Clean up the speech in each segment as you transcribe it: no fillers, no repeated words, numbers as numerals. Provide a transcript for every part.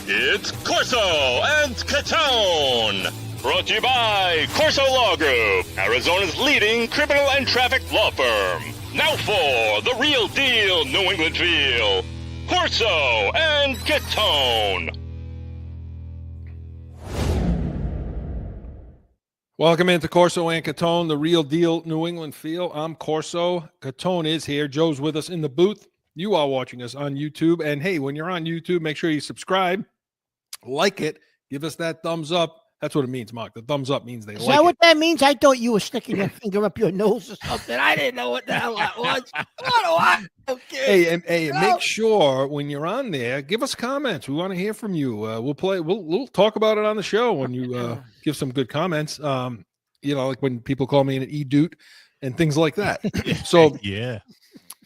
It's Corso and Catone. Brought to you by Corso Law Group, Arizona's leading criminal and traffic law firm. Now for the real deal New England feel. Corso and Catone. Welcome into Corso and Catone, the real deal New England feel. I'm Corso. Catone is here. Joe's with us in the booth. You are watching us on YouTube. And hey, when you're on YouTube, make sure you subscribe, like it, give us that thumbs up. That's what it means, Mark. The thumbs up means they like it. Is that what that means? I thought you were sticking your finger up your nose or something. I didn't know what the hell that was. What? Okay. Hey, make sure when you're on there, give us comments. We want to hear from you. We'll talk about it on the show when you give some good comments. Like when people call me an e-doot and things like that. So yeah.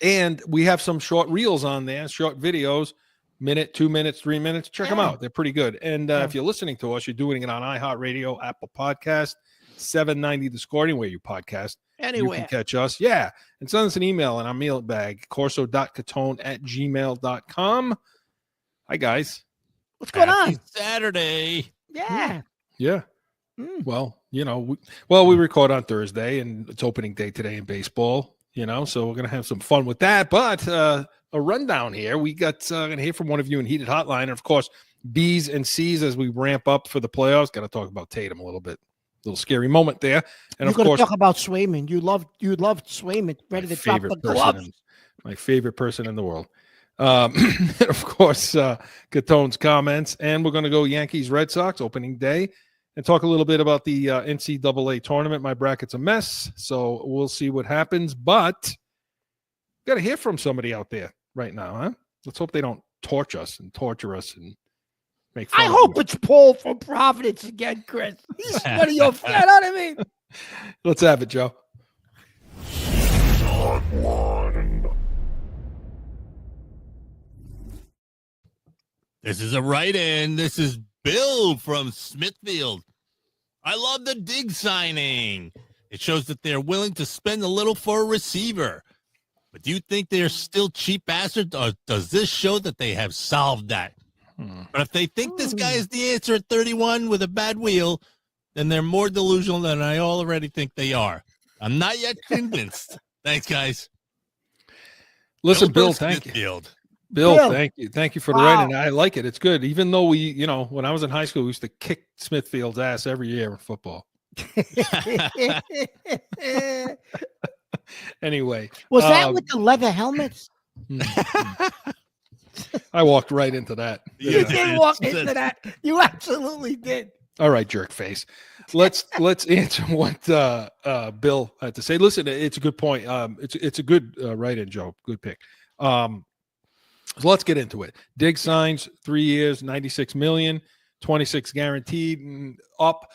And we have some short reels on there, short videos. Minute, 2 minutes, 3 minutes. Check them out. They're pretty good. And if you're listening to us, you're doing it on iHeartRadio, Apple Podcast, 790 The Score, anywhere you podcast. Anywhere. You can catch us. Yeah. And send us an email in our mail bag, corso.catone@gmail.com. Hi, guys. What's going on? Saturday. Yeah. Yeah. Well, we record on Thursday, and it's opening day today in baseball, so we're going to have some fun with that. But a rundown here. We got going to hear from one of you in Heated Hotline. And, of course, B's and C's as we ramp up for the playoffs. Got to talk about Tatum a little bit. Little scary moment there. And, of course, talk about Swayman. You loved Swayman. Ready to drop the gloves. My favorite person in the world. And of course, Catone's comments. And we're going to go Yankees-Red Sox opening day and talk a little bit about the NCAA tournament. My bracket's a mess, so we'll see what happens. But got to hear from somebody out there right now, huh? Let's hope they don't torture us and make fun. I hope it's Paul from Providence again, Chris. He's one of your friends. You know what I mean? Let's have it, Joe. This is a write-in. This is Bill from Smithfield. I love the Diggs signing. It shows that they're willing to spend a little for a receiver. But do you think they're still cheap bastards, or does this show that they have solved that? But if they think this guy is the answer at 31 with a bad wheel, then they're more delusional than I already think they are. I'm not yet convinced. Thanks, guys. Listen, Bill, thank you. Bill, thank you. Thank you for the writing. I like it. It's good. Even though when I was in high school, we used to kick Smithfield's ass every year in football. Anyway. Was that with the leather helmets? I walked right into that. You did walk into that. You absolutely did. All right, jerk face. Let's answer what Bill had to say. Listen, it's a good point. It's a good write-in, Joe. Good pick. So let's get into it. Diggs signs 3 years, $96 million, 26 guaranteed, and up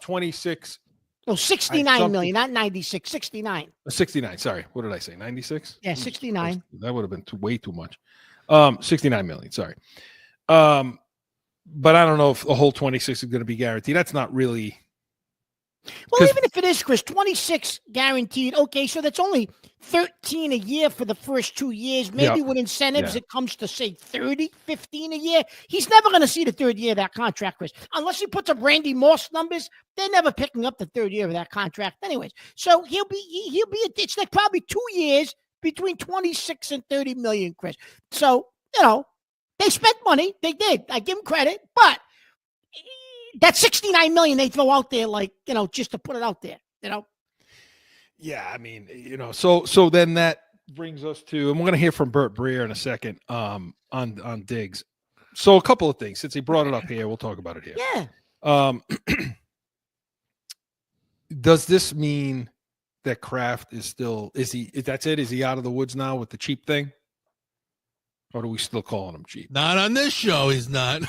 26. No, 69 million, not 96, 69. 69, sorry. What did I say, 96? Yeah, 69. That would have been way too much. 69 million, sorry. But I don't know if the whole 26 is going to be guaranteed. That's not really. Well, even if it is, Chris, 26 guaranteed. Okay, so that's only 13 a year for the first 2 years. Maybe with incentives, it comes to, say, 30, 15 a year. He's never going to see the third year of that contract, Chris. Unless he puts up Randy Moss numbers, they're never picking up the third year of that contract anyways. So it's like probably 2 years between 26 and 30 million, Chris. So, they spent money. They did. I give them credit. But that 69 million they throw out there, just to put it out there, Yeah, I mean, so then that brings us to, and we're going to hear from Bert Breer in a second on Diggs. So a couple of things. Since he brought it up here, we'll talk about it here. Yeah. Does this mean that Kraft is he out of the woods now with the cheap thing? Or are we still calling him cheap? Not on this show. He's not.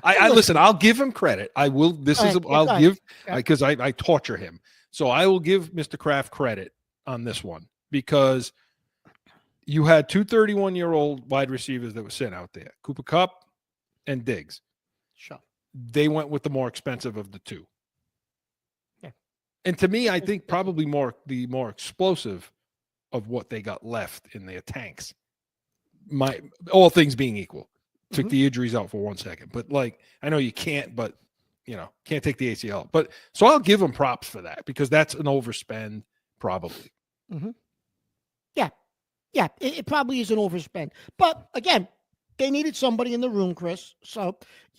I listen. I'll give him credit. I will. Because I torture him. So I will give Mr. Kraft credit on this one because you had two 31-year-old wide receivers that were sitting out there, Cooper Kupp and Diggs. Sure. They went with the more expensive of the two. Yeah. And to me, I think probably the more explosive of what they got left in their tanks. All things being equal. took the injuries out for 1 second. But like, I know you can't, but can't take the ACL. But so I'll give him props for that because that's an overspend probably. Mm-hmm. Yeah, it probably is an overspend. But again, they needed somebody in the room, Chris. So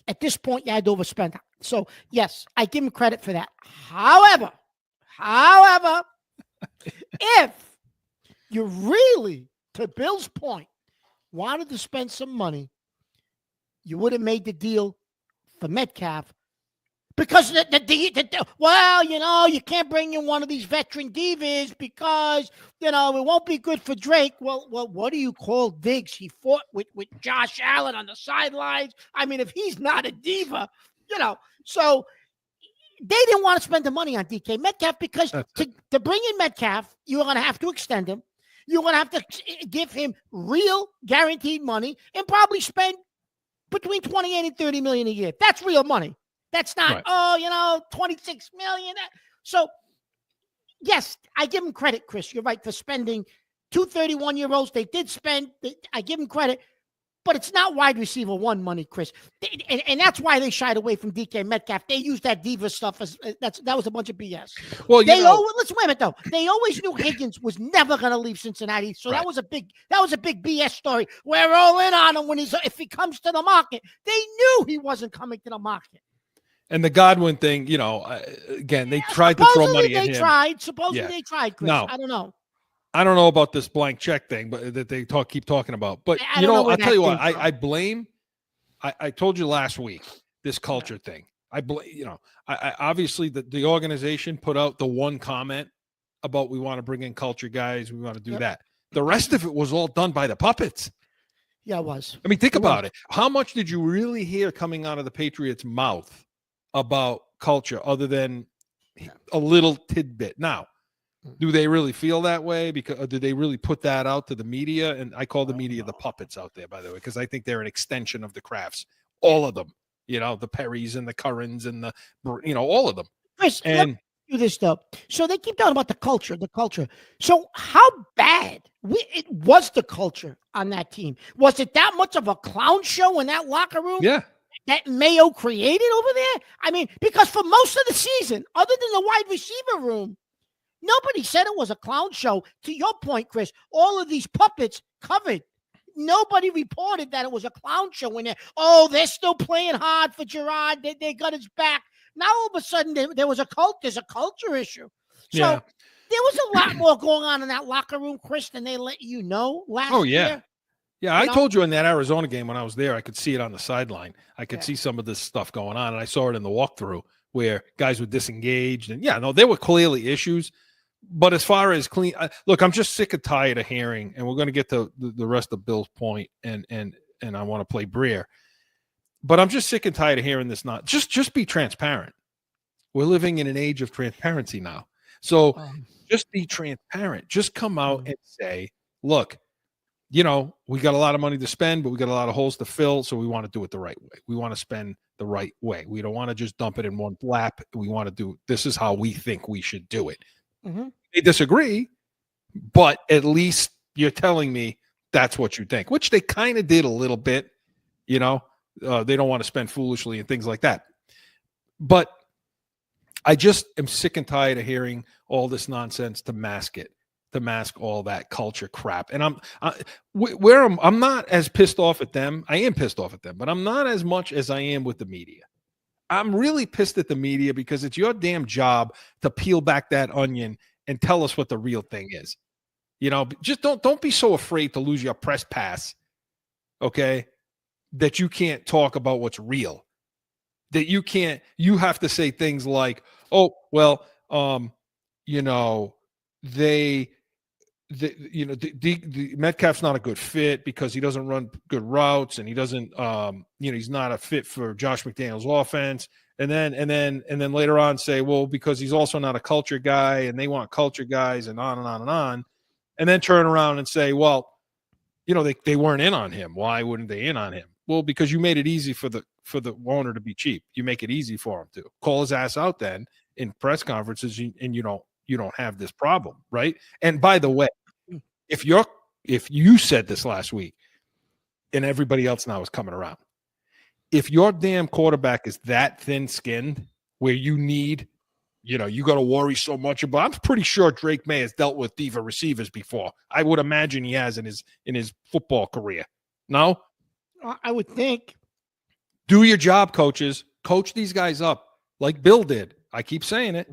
at this point, you had to overspend. So yes, I give him credit for that. However, if you really, to Bill's point, wanted to spend some money, you would have made the deal for Metcalf. Because you can't bring in one of these veteran divas because it won't be good for Drake. Well, what do you call Diggs? He fought with Josh Allen on the sidelines. I mean, if he's not a diva, so they didn't want to spend the money on DK Metcalf because to bring in Metcalf, you're going to have to extend him. You're going to have to give him real guaranteed money and probably spend between 28 and 30 million a year. That's real money. That's not, right. 26 million. So, yes, I give them credit, Chris. You're right, for spending 2 31-year-olds. They did spend. I give them credit. But it's not wide receiver one money, Chris. And that's why they shied away from DK Metcalf. They used that diva stuff. That was a bunch of BS. Well, let's wait a minute, though. They always knew Higgins was never going to leave Cincinnati. So that was a big BS story. We're all in on him if he comes to the market. They knew he wasn't coming to the market. And the Godwin thing, again, they tried to throw money at him. Supposedly they tried, Chris. No. I don't know. I don't know about this blank check thing, but that they keep talking about. But I'll tell you what, I blame. I told you last week this culture thing. I blame. I obviously the organization put out the one comment about we want to bring in culture guys. We want to do that. The rest of it was all done by the puppets. Yeah, it was. I mean, think about it. How much did you really hear coming out of the Patriots' mouth about culture other than a little tidbit? Now, do they really feel that way? Because did they really put that out to the media? And I call the media the puppets out there, by the way, because I think they're an extension of the crafts. All of them, the Perrys and the Currans and the, all of them. Chris, let me do this though. So they keep talking about the culture. So how bad it was the culture on that team? Was it that much of a clown show in that locker room? Yeah. That Mayo created over there? I mean, because for most of the season, other than the wide receiver room, nobody said it was a clown show. To your point, Chris, all of these puppets covered. Nobody reported that it was a clown show in there. Oh, they're still playing hard for Gerard. They got his back. Now, all of a sudden, there's a culture issue. So there was a lot more going on in that locker room, Chris, than they let you know last year. Yeah, I told you in that Arizona game when I was there, I could see it on the sideline. I could see some of this stuff going on, and I saw it in the walkthrough where guys were disengaged. And, there were clearly issues. But as far as clean, look, I'm just sick and tired of hearing, and we're going to get to the rest of Bill's point, and I want to play Breer. But I'm just sick and tired of hearing this. Not just be transparent. We're living in an age of transparency now. So just be transparent. Just come out and say, look, we got a lot of money to spend, but we got a lot of holes to fill. So we want to do it the right way. We want to spend the right way. We don't want to just dump it in one lap. We want to do, this is how we think we should do it. Mm-hmm. They disagree, but at least you're telling me that's what you think, which they kind of did a little bit. They don't want to spend foolishly and things like that. But I just am sick and tired of hearing all this nonsense to mask all that culture crap. And I'm not as pissed off at them. I am pissed off at them, but I'm not as much as I am with the media. I'm really pissed at the media because it's your damn job to peel back that onion and tell us what the real thing is. Just don't be so afraid to lose your press pass, okay, that you can't talk about what's real. That you have to say things like, oh, well, the Metcalf's not a good fit because he doesn't run good routes and he doesn't, he's not a fit for Josh McDaniels' offense. And then later on say, well, because he's also not a culture guy and they want culture guys and on and on and on. And then turn around and say, well, they weren't in on him. Why wouldn't they in on him? Well, because you made it easy for the owner to be cheap. You make it easy for him to call his ass out then in press conferences and you don't have this problem, right? And by the way, if you said this last week, and everybody else now is coming around. If your damn quarterback is that thin-skinned where you need, you got to worry so much about, I'm pretty sure Drake May has dealt with diva receivers before. I would imagine he has in his football career. No? I would think. Do your job, coaches. Coach these guys up like Bill did. I keep saying it.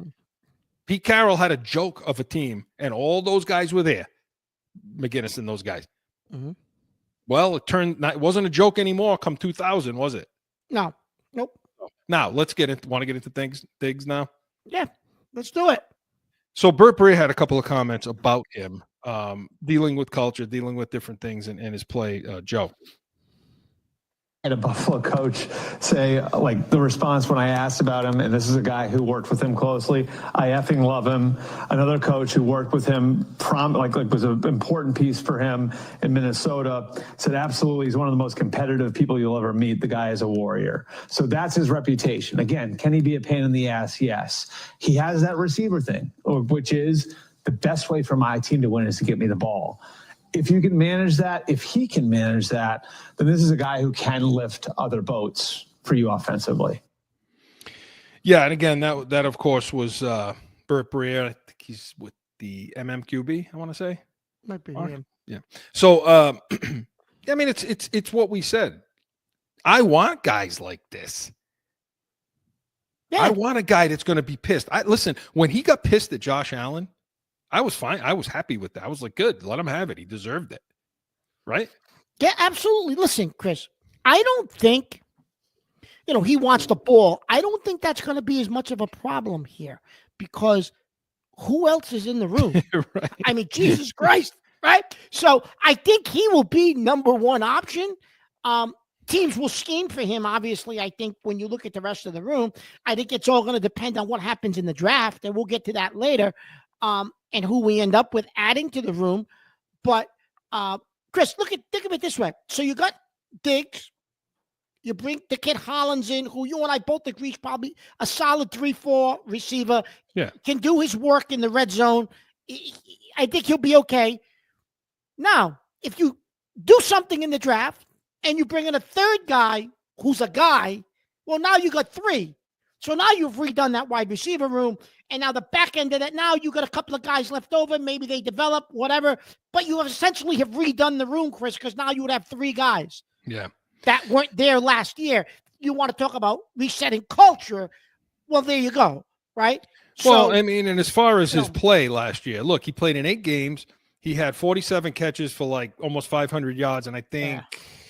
Pete Carroll had a joke of a team, and all those guys were there. McGinnis and those guys. Mm-hmm. Well, it wasn't a joke anymore come 2000, was it? No. Nope. Now, want to get into Diggs now? Yeah, let's do it. So Burt Brea had a couple of comments about him, dealing with culture, dealing with different things in his play. Joe. And a Buffalo coach say, like, the response when I asked about him, and this is a guy who worked with him closely, I effing love him. Another coach who worked with him, was an important piece for him in Minnesota, said absolutely he's one of the most competitive people you'll ever meet. The guy is a warrior. So that's his reputation. Again, can he be a pain in the ass? Yes. He has that receiver thing, which is the best way for my team to win is to get me the ball. If you can manage that, if he can manage that, then this is a guy who can lift other boats for you offensively. Yeah, and again, that of course was Burt Brea. I think he's with the MMQB, I want to say. Might be him. Yeah. So, I mean, it's what we said. I want guys like this. Yeah. I want a guy that's going to be pissed. Listen, when he got pissed at Josh Allen, I was fine. I was happy with that. I was like, good, let him have it. He deserved it. Right? Yeah, absolutely. Listen, Chris, I don't think, he wants the ball. I don't think that's going to be as much of a problem here because who else is in the room? Right. I mean, Jesus Christ, right? So I think he will be number one option. Teams will scheme for him, obviously. I think when you look at the rest of the room, I think it's all going to depend on what happens in the draft, and we'll get to that later. And who we end up with adding to the room. But, Chris, think of it this way. So you got Diggs. You bring the kid Hollins in, who you and I both agree is probably a solid 3-4 receiver. Yeah. Can do his work in the red zone. I think he'll be okay. Now, if you do something in the draft and you bring in a third guy who's a guy, well, now you got three. So now you've redone that wide receiver room. And now the back end of that, now you got a couple of guys left over. Maybe they develop, whatever. But you essentially have redone the room, Chris, because now you would have three guys. Yeah. That weren't there last year. You want to talk about resetting culture. Well, there you go. Right? Well, I mean, and as far as his play last year, look, he played in 8 games. He had 47 catches for like almost 500 yards. And I think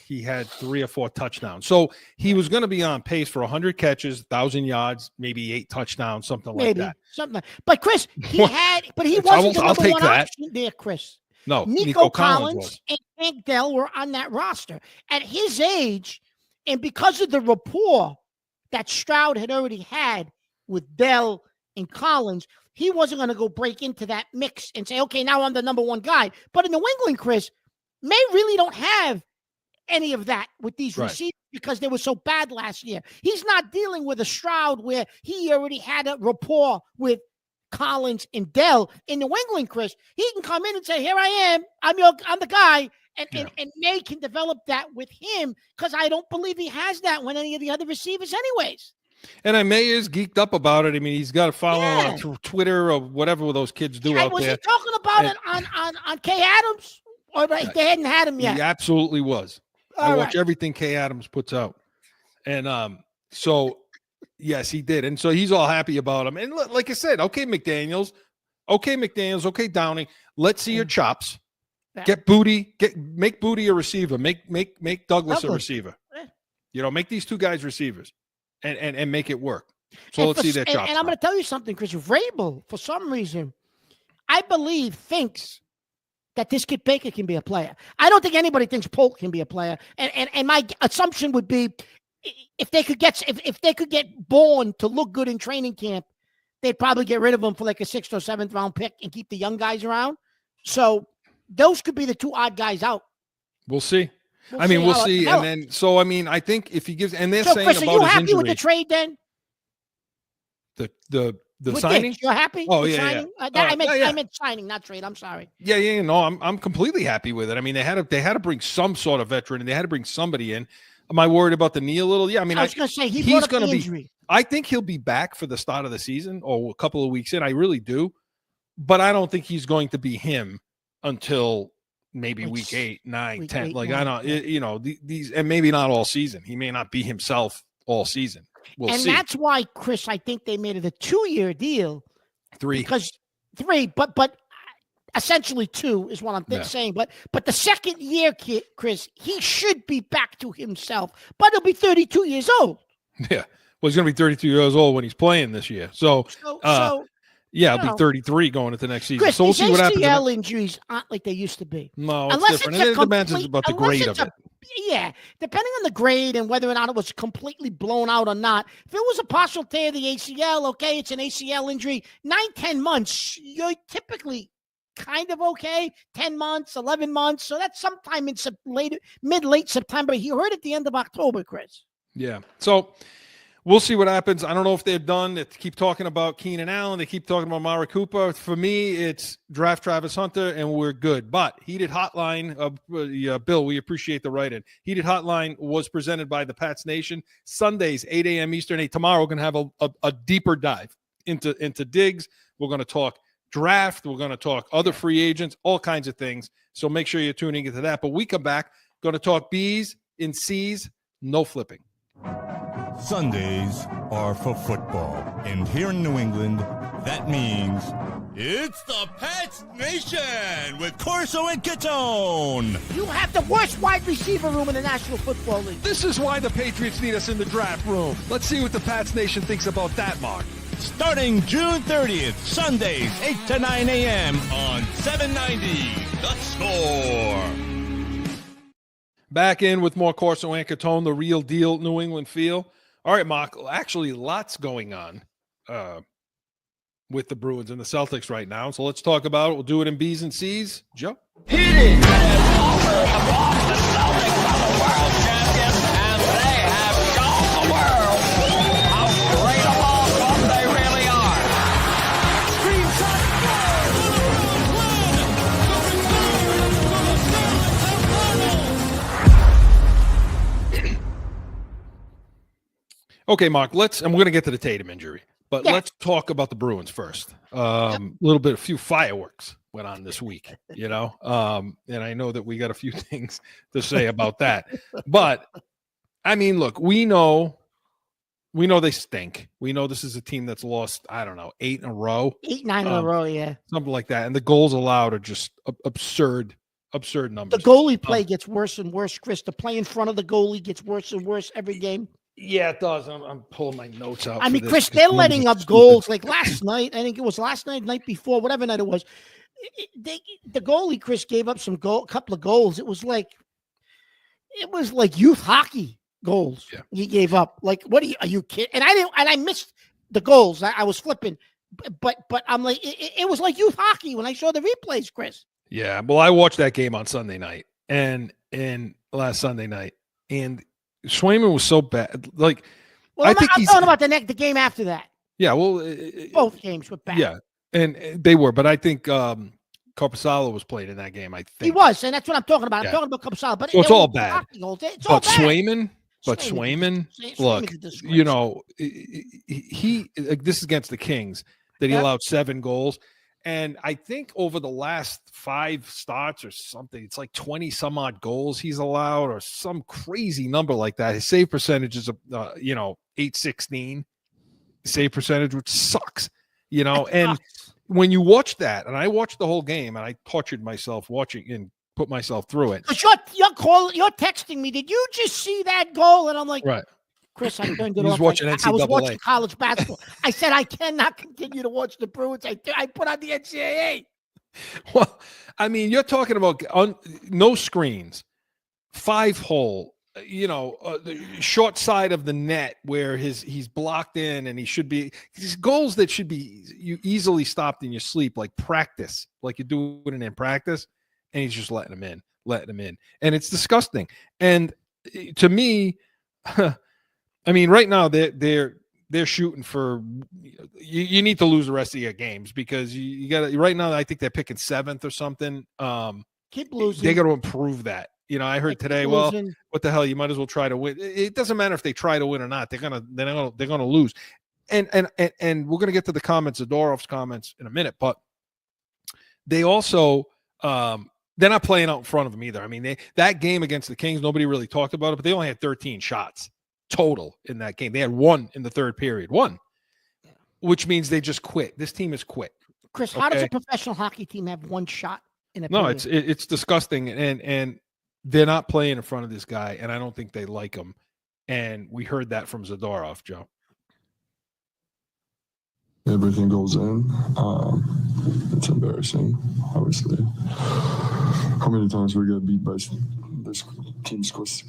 he had 3 or 4 touchdowns. So he was going to be on pace for 100 catches, 1,000 yards, maybe 8 touchdowns, something like that. But Chris, he wasn't the number one option there, Chris. No, Nico Collins and Hank Dell were on that roster. At his age, and because of the rapport that Stroud had already had with Dell and Collins, he wasn't going to go break into that mix and say, okay, now I'm the number one guy. But in New England, Chris, May really don't have any of that with these receivers because they were so bad last year. He's not dealing with a Stroud where he already had a rapport with Collins and Dell. In New England, Chris, he can come in and say, here I am. I'm the guy. And May can develop that with him because I don't believe he has that with any of the other receivers anyways. And May is geeked up about it. I mean, he's got a follow on Twitter or whatever those kids do out was there. Was he talking about it on Kay Adams? Or they hadn't had him yet? He absolutely was. I watch everything Kay Adams puts out. And so, yes, he did. And so he's all happy about him. And like I said, okay, McDaniels, okay, Downing, let's see your chops. Make Booty a receiver. Make Douglas a receiver. Make these two guys receivers and make it work. So let's see their chops. And I'm going to tell you something, Chris. Vrabel, for some reason, I believe, thinks that this kid Baker can be a player. I don't think anybody thinks Polk can be a player. And my assumption would be if they could get Bourne to look good in training camp, they'd probably get rid of him for like a 6th or 7th round pick and keep the young guys around. So those could be the two odd guys out. We'll see. We'll see. And then, so, I think if he gives, and they're saying Chris, about are you his happy injury, with the trade then? The The With signing? Diggs, you're happy? Oh, with yeah, yeah. signing? I yeah. meant signing, not trade. I'm sorry. Yeah. No, I'm completely happy with it. I mean, they had to bring some sort of veteran, and they had to bring somebody in. Am I worried about the knee a little? Yeah, I mean, I was going to say he he's brought up going to the be. injury. I think he'll be back for the start of the season or a couple of weeks in. I really do, but I don't think he's going to be him until maybe Like week 8, 9, week 10. 8, Like 9, I don't, yeah. you know, these, and maybe not all season. He may not be himself all season. We'll And see. that's why, Chris, I think they made it a 2-year deal. 3. Because 3, but essentially 2 is what I'm saying. But the second year, Chris, he should be back to himself. But he'll be 32 years old. Yeah. Well, he's going to be 32 years old when he's playing this year. So yeah, I'll be 33 going into next season. Chris, So we'll see what happens. ACL injuries aren't like they used to be. No, it's different. It depends about the grade of it. Yeah, depending on the grade and whether or not it was completely blown out or not. If it was a partial tear of the ACL, okay, it's an ACL injury. 9-10 months, you're typically kind of okay. 10 months, 11 months. So that's sometime in mid-late September. He hurt at the end of October, Chris. Yeah. So we'll see what happens. I don't know if they're done. They keep talking about Keenan Allen. They keep talking about Mara Cooper. For me, it's draft Travis Hunter, and we're good. But Heated Hotline, Bill, we appreciate the write-in. Heated Hotline was presented by the Pats Nation. Sundays, 8 a.m. Eastern. Tomorrow, we're going to have a deeper dive into Diggs. We're going to talk draft. We're going to talk other free agents, all kinds of things. So make sure you're tuning into that. But we come back, going to talk B's and C's, no flipping. Sundays are for football. And here in New England, that means it's the Pats Nation with Corso and Catone. You have the worst wide receiver room in the National Football League. This is why the Patriots need us in the draft room. Let's see what the Pats Nation thinks about that, Mark. Starting June 30th, Sundays, 8 to 9 a.m. on 790 The Score. Back in with more Corso and Catone, the real deal New England feel. All right, Mark, actually lots going on with the Bruins and the Celtics right now. So let's talk about it. We'll do it in B's and C's. Joe? Hit it! Over the Boston Celtics are the world champions, and they have shown the world how great a ball club they really are. Screen shot, Okay, Mark, and we're going to get to the Tatum injury, but let's talk about the Bruins first. A few fireworks went on this week, and I know that we got a few things to say about that. But, I mean, look, we know they stink. We know this is a team that's lost, 8 in a row. 8, 9 in a row, yeah. Something like that. And the goals allowed are just absurd numbers. The goalie play gets worse and worse, Chris. The play in front of the goalie gets worse and worse every game. Yeah, it does. I'm pulling my notes out. I mean, Chris, they're letting up goals like last night. I think it was last night, night before, whatever night it was. The goalie, Chris, gave up couple of goals. It was like youth hockey goals. Yeah. He gave up. Like, are you kidding? And I missed the goals. I was flipping, but I'm like, it was like youth hockey when I saw the replays, Chris. Yeah, well, I watched that game on Sunday night and last Sunday night, and Swayman was so bad. Like, I'm talking about the game after that. Yeah, well, both games were bad. Yeah, and they were, but I think Korpisalo was played in that game. I think he was, and that's what I'm talking about. I'm talking about Korpisalo, but so it's all bad. It's all bad. Swayman, look, he this is against the Kings that he allowed 7 goals. And I think over the last 5 starts or something, it's like 20 some odd goals he's allowed or some crazy number like that. His save percentage is, .816 save percentage, which sucks, and when you watch that, and I watched the whole game and I tortured myself watching and put myself through it. But you're texting me. Did you just see that goal? And I'm like, right. Chris, I turned it off. Watching NCAA. I was watching college basketball. I said I cannot continue to watch the Bruins. I put on the NCAA. Well, I mean, you're talking about no screens, 5-hole, the short side of the net where he's blocked in, and he should be these goals that should be easily stopped in your sleep, like practice, like you're doing it in practice, and he's just letting them in, and it's disgusting. And to me, I mean, right now they're they're shooting for. You need to lose the rest of your games because you got right now. I think they're picking 7th or something. Keep losing. They got to improve that. I heard today. Well, losing. what the hell? You might as well try to win. It doesn't matter if they try to win or not. They're gonna lose. And we're gonna get to the comments, Zadorov's comments in a minute, but they also they're not playing out in front of them either. I mean, that game against the Kings, nobody really talked about it, but they only had 13 shots total in that game. They had 1 in the third period, 1, which means they just quit. This team has quit. Chris, how does a professional hockey team have 1 shot in a period? period? It's disgusting, and they're not playing in front of this guy, and I don't think they like him. And we heard that from Zadorov, Joe. Everything goes in. It's embarrassing, obviously. How many times we get beat by this team scores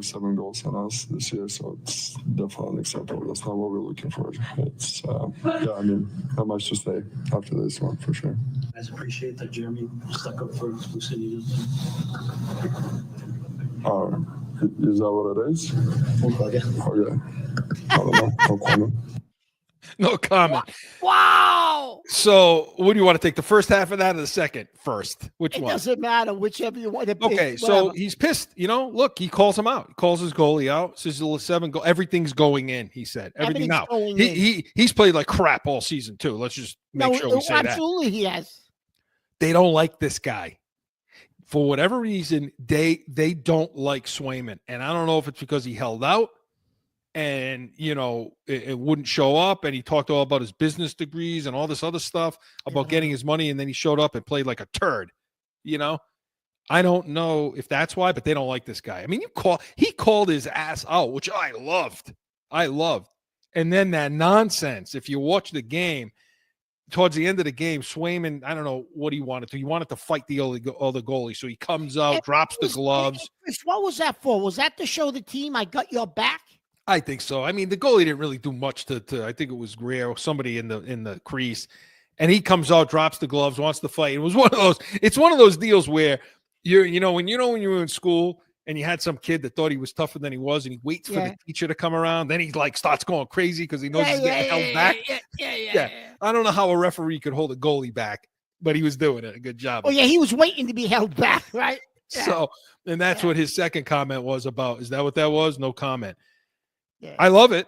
7 goals on us this year, so it's definitely unacceptable. That's not what we're looking for. It's not much to say after this one, for sure. I appreciate that Jeremy stuck up for Lucini. Is that what it is? Okay. I don't know. No comment. No comment. Wow. So, what do you want to take? The first half of that or the second? First, which one? It doesn't matter, whichever you want. Okay, so he's pissed. Look, he calls him out. He calls his goalie out. Says 7 goal. Everything's going in. He said everything now. He's played like crap all season too. Let's just make sure we say that. Absolutely, he has. They don't like this guy. For whatever reason, they don't like Swayman, and I don't know if it's because he held out. And, it wouldn't show up. And he talked all about his business degrees and all this other stuff about getting his money. And then he showed up and played like a turd. I don't know if that's why, but they don't like this guy. I mean, he called his ass out, which I loved. And then that nonsense, if you watch the game, towards the end of the game, Swayman, I don't know what he wanted to. He wanted to fight the other goalie. So he comes out, drops the gloves. What was that for? Was that to show the team I got your back? I think so. I mean, the goalie didn't really do much to I think it was Greer, somebody in the crease, and he comes out, drops the gloves, wants to fight. It was one of those. It's one of those deals where when you were in school and you had some kid that thought he was tougher than he was, and he waits for the teacher to come around, then he starts going crazy because he knows he's getting held back. Yeah. I don't know how a referee could hold a goalie back, but he was doing it. A good job. Oh yeah, he was waiting to be held back, right? Yeah. So, and that's what his second comment was about. Is that what that was? No comment. Yeah. I love it.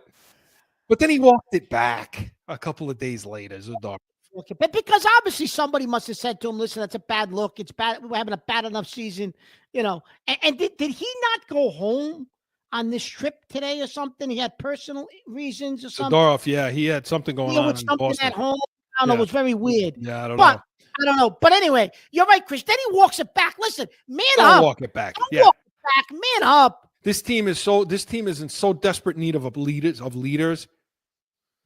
But then he walked it back a couple of days later. But because obviously somebody must have said to him, listen, that's a bad look. It's bad. We're having a bad enough season, And did he not go home on this trip today or something? He had personal reasons or something? Zadorov, yeah, he had something going on with something Boston. At home. I don't know. It was very weird. Yeah, I don't know. But anyway, you're right, Chris. Then he walks it back. Listen, man don't up. Walk it back. Don't walk it back. Man up. This team is in so desperate need of leaders.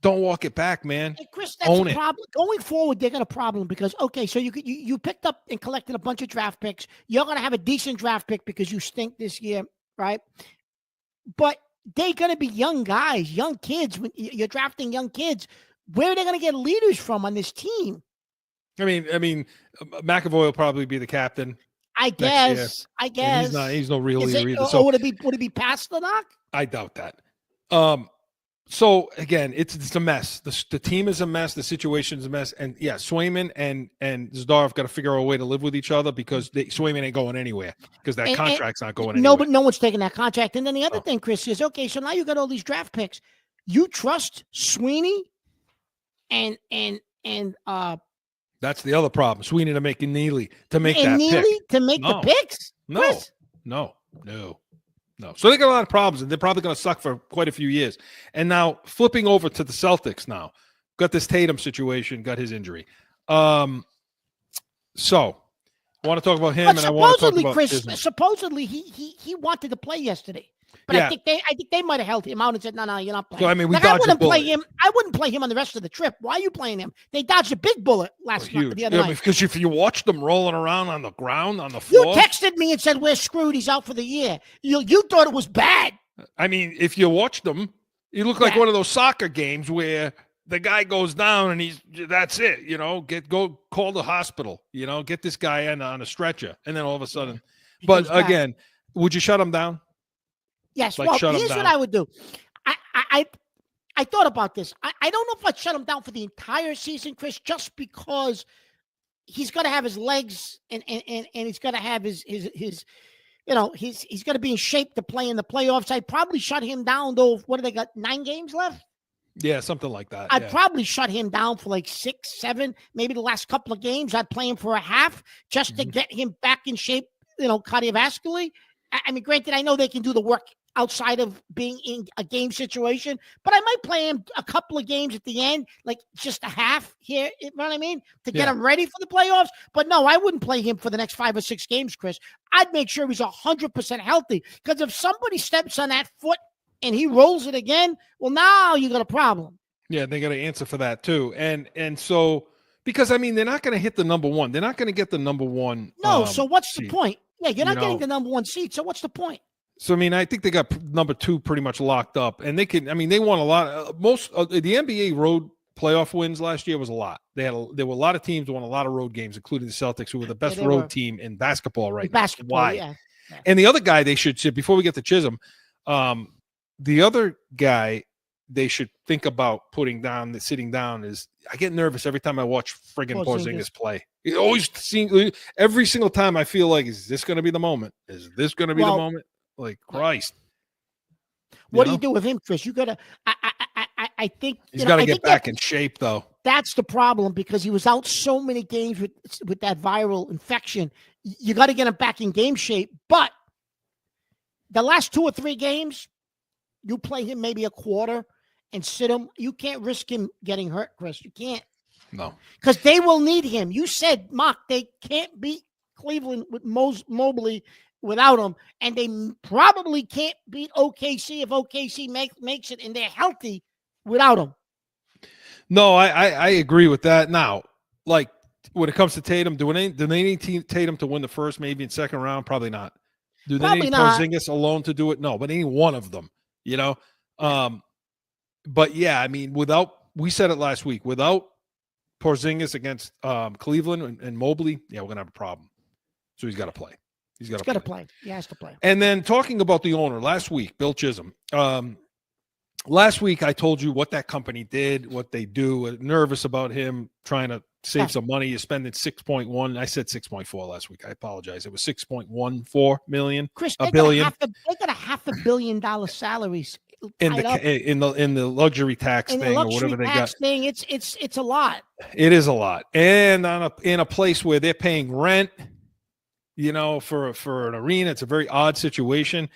Don't walk it back, man. Hey, Chris, that's a problem. Going forward, they got a problem because so you picked up and collected a bunch of draft picks. You're gonna have a decent draft pick because you stink this year, right? But they're gonna be young guys, young kids. When you're drafting young kids, where are they gonna get leaders from on this team? I mean, McAvoy will probably be the captain. I guess. And he's no real leader either. So would it be Pasternak? I doubt that. So again, it's a mess. The team is a mess. The situation is a mess. And yeah, Swayman and Zadorov got to figure out a way to live with each other because Swayman ain't going anywhere because that contract's not going anywhere. No, but no one's taking that contract. And then the other thing, Chris, is okay. So now you got all these draft picks. You trust Sweeney and that's the other problem. Sweeney to make Neely to make and that Neely pick. To make the picks? No. So they got a lot of problems, and they're probably going to suck for quite a few years. And now flipping over to the Celtics now. Got this Tatum situation, got his injury. So I want to talk about him, and I want to talk about Chris. Supposedly, he wanted to play yesterday. But I think they might have held him out and said, "No, you're not playing." So I mean, I wouldn't play him. I wouldn't play him on the rest of the trip. Why are you playing him? They dodged a big bullet last night. The other night. Because if you watched them rolling around on the ground on the floor, you texted me and said we're screwed. He's out for the year. You thought it was bad. I mean, if you watched them, you look like one of those soccer games where the guy goes down and that's it. Go call the hospital. Get this guy in on a stretcher, and then all of a sudden. But again, would you shut him down? Yes. Well, here's what I would do. I thought about this. I don't know if I'd shut him down for the entire season, Chris, just because he's got to have his legs and he's got to have his he's got to be in shape to play in the playoffs. I'd probably shut him down though. What do they got? 9 games left? Yeah, something like that. I'd probably shut him down for like 6, 7, maybe the last couple of games. I'd play him for a half just to get him back in shape, cardiovascularly. I mean, granted, I know they can do the work outside of being in a game situation, but I might play him a couple of games at the end, like just a half here, you know what I mean? To get him ready for the playoffs. But no, I wouldn't play him for the next 5 or 6 games, Chris. I'd make sure he's 100% healthy, because if somebody steps on that foot and he rolls it again, well, now you got a problem. Yeah, they got to answer for that too. And so, because I mean, they're not going to hit the number one. They're not going to get the number one. No, so what's the seed. point? Yeah, you're not getting the number 1 seed. So what's the point? So, I mean, I think they got number 2 pretty much locked up. And they can, I mean, they won a lot. Most of the NBA road playoff wins last year was a lot. There were a lot of teams who won a lot of road games, including the Celtics, who were the best road team in basketball right now. Why? Yeah. And the other guy they should, before we get to Chisholm, the other guy they should think about sitting down is, I get nervous every time I watch friggin' Porzingis play. It always seems, every single time I feel like, is this going to be the moment? Is this going to be the moment? Like, Christ. What do you do with him, Chris? You got to, I think. He's got to get back in shape, though. That's the problem, because he was out so many games with that viral infection. You got to get him back in game shape. But the last 2 or 3 games, you play him maybe a quarter and sit him. You can't risk him getting hurt, Chris. You can't. No. Because they will need him. You said, Mark, they can't beat Cleveland with Mobley without him, and they probably can't beat OKC if OKC makes it and they're healthy without him. No, I agree with that. Now, like, when it comes to Tatum, do they need Tatum to win the first, maybe in second round? Probably not. Do they need Porzingis alone to do it? No, but any one of them, But yeah, I mean, we said it last week, without Porzingis against Cleveland and Mobley, we're going to have a problem. So he's got to play. He's got to play. He has to play. And then talking about the owner last week, Bill Chisholm. Last week, I told you what that company did, what they do. Nervous about him trying to save some money. You're spending 6.1. I said 6.4 last week. I apologize. It was 6.14 million. Chris, a billion. They got $500 million salaries in the luxury tax thing or whatever they got. It's a lot. It is a lot, and in a place where they're paying rent, for an arena, it's a very odd situation.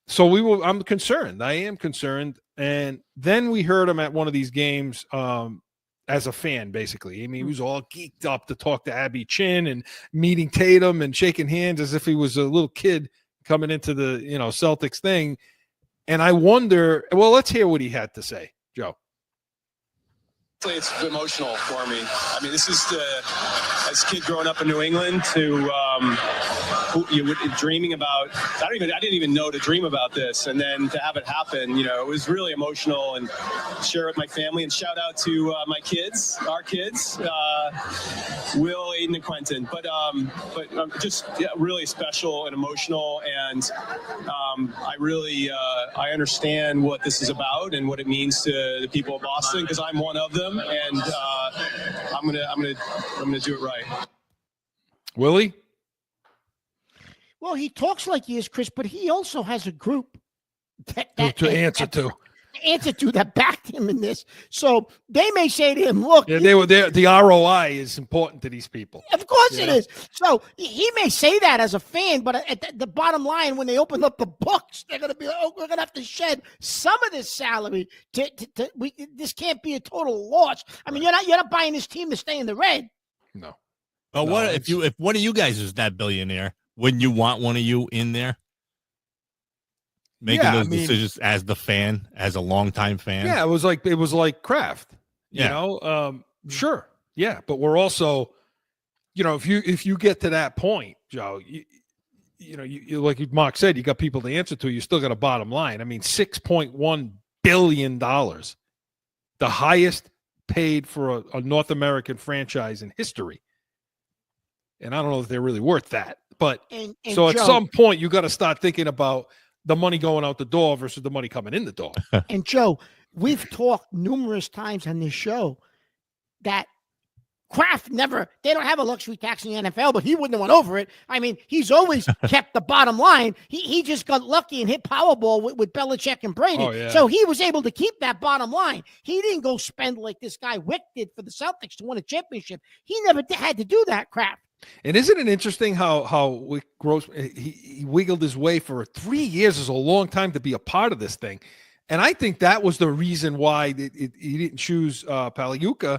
So I'm concerned. I am concerned. And then we heard him at one of these games as a fan, basically. I mean, he was all geeked up to talk to Abby Chin and meeting Tatum and shaking hands as if he was a little kid coming into the Celtics thing. And I wonder, well, let's hear what he had to say, Joe. It's emotional for me. I mean, this is as a kid growing up in New England dreaming about. I didn't even know to dream about this, and then to have it happen, it was really emotional. And share with my family, and shout out to my kids, our kids, Will, Aiden, and Quentin. But just really special and emotional, and I really I understand what this is about and what it means to the people of Boston, because I'm one of them. And I'm gonna do it right. Willie? Well, he talks like he is, Chris, but he also has a group to answer to that backed him in this. So they may say to him, "Look, they were there. The ROI is important to these people. Of course it is." So he may say that as a fan, but at the bottom line, when they open up the books, they're going to be like, "Oh, we're going to have to shed some of this salary. This can't be a total loss." I mean, you're not buying this team to stay in the red. No. Well, if one of you guys is that billionaire, wouldn't you want one of you in there? Making those decisions as the fan, as a longtime fan. Yeah, it was like Kraft. Sure. Yeah, but we're also, if you get to that point, Joe, you like Mark said, you got people to answer to. You still got a bottom line. I mean, $6.1 billion, the highest paid for a North American franchise in history. And I don't know if they're really worth that. But so at some point, you got to start thinking about the money going out the door versus the money coming in the door. And Joe, we've talked numerous times on this show that Kraft they don't have a luxury tax in the NFL, but he wouldn't have went over it. I mean, he's always kept the bottom line. He just got lucky and hit Powerball with Belichick and Brady. Oh, yeah. So he was able to keep that bottom line. He didn't go spend like this guy Wick did for the Celtics to win a championship. He never had to do that, Kraft. And isn't it interesting how he wiggled his way for 3 years is a long time to be a part of this thing. And I think that was the reason why he didn't choose Pagliuca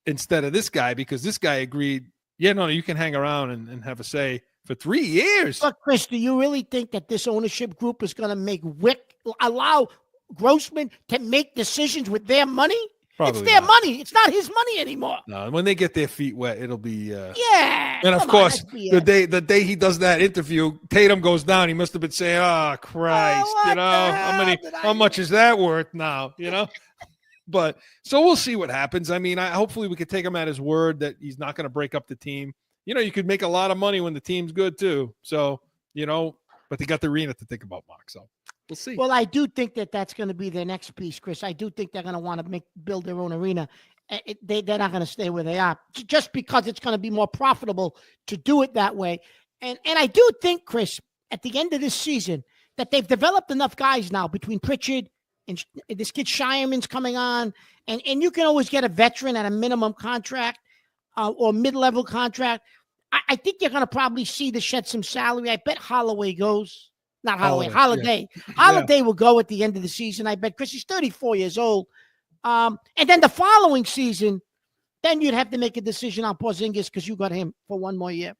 instead of this guy, because this guy agreed, no, you can hang around and have a say for 3 years. But Chris, do you really think that this ownership group is going to allow Grossman to make decisions with their money? Probably it's their not. money. It's not his money anymore. No, when they get their feet wet, it'll be yeah. And of course, the day he does that interview, Tatum goes down. He must have been saying, "Oh Christ, how much is that worth now?" But so we'll see what happens. I mean, hopefully we could take him at his word that he's not going to break up the team. You could make a lot of money when the team's good too. So but they got the arena to think about, Mark. So we'll see. Well, I do think that that's going to be their next piece, Chris. I do think they're going to want to build their own arena. They're not going to stay where they are just because it's going to be more profitable to do it that way. And I do think, Chris, at the end of this season, that they've developed enough guys now between Pritchard and this kid Shireman's coming on, and you can always get a veteran at a minimum contract or mid-level contract. I think you're going to probably see the shed some salary. I bet Holloway goes. Not Holloway, Holiday. Yeah. Holiday will go at the end of the season. I bet Chris, he's 34 years old. And then the following season, then you'd have to make a decision on Porzingis because you got him for one more year.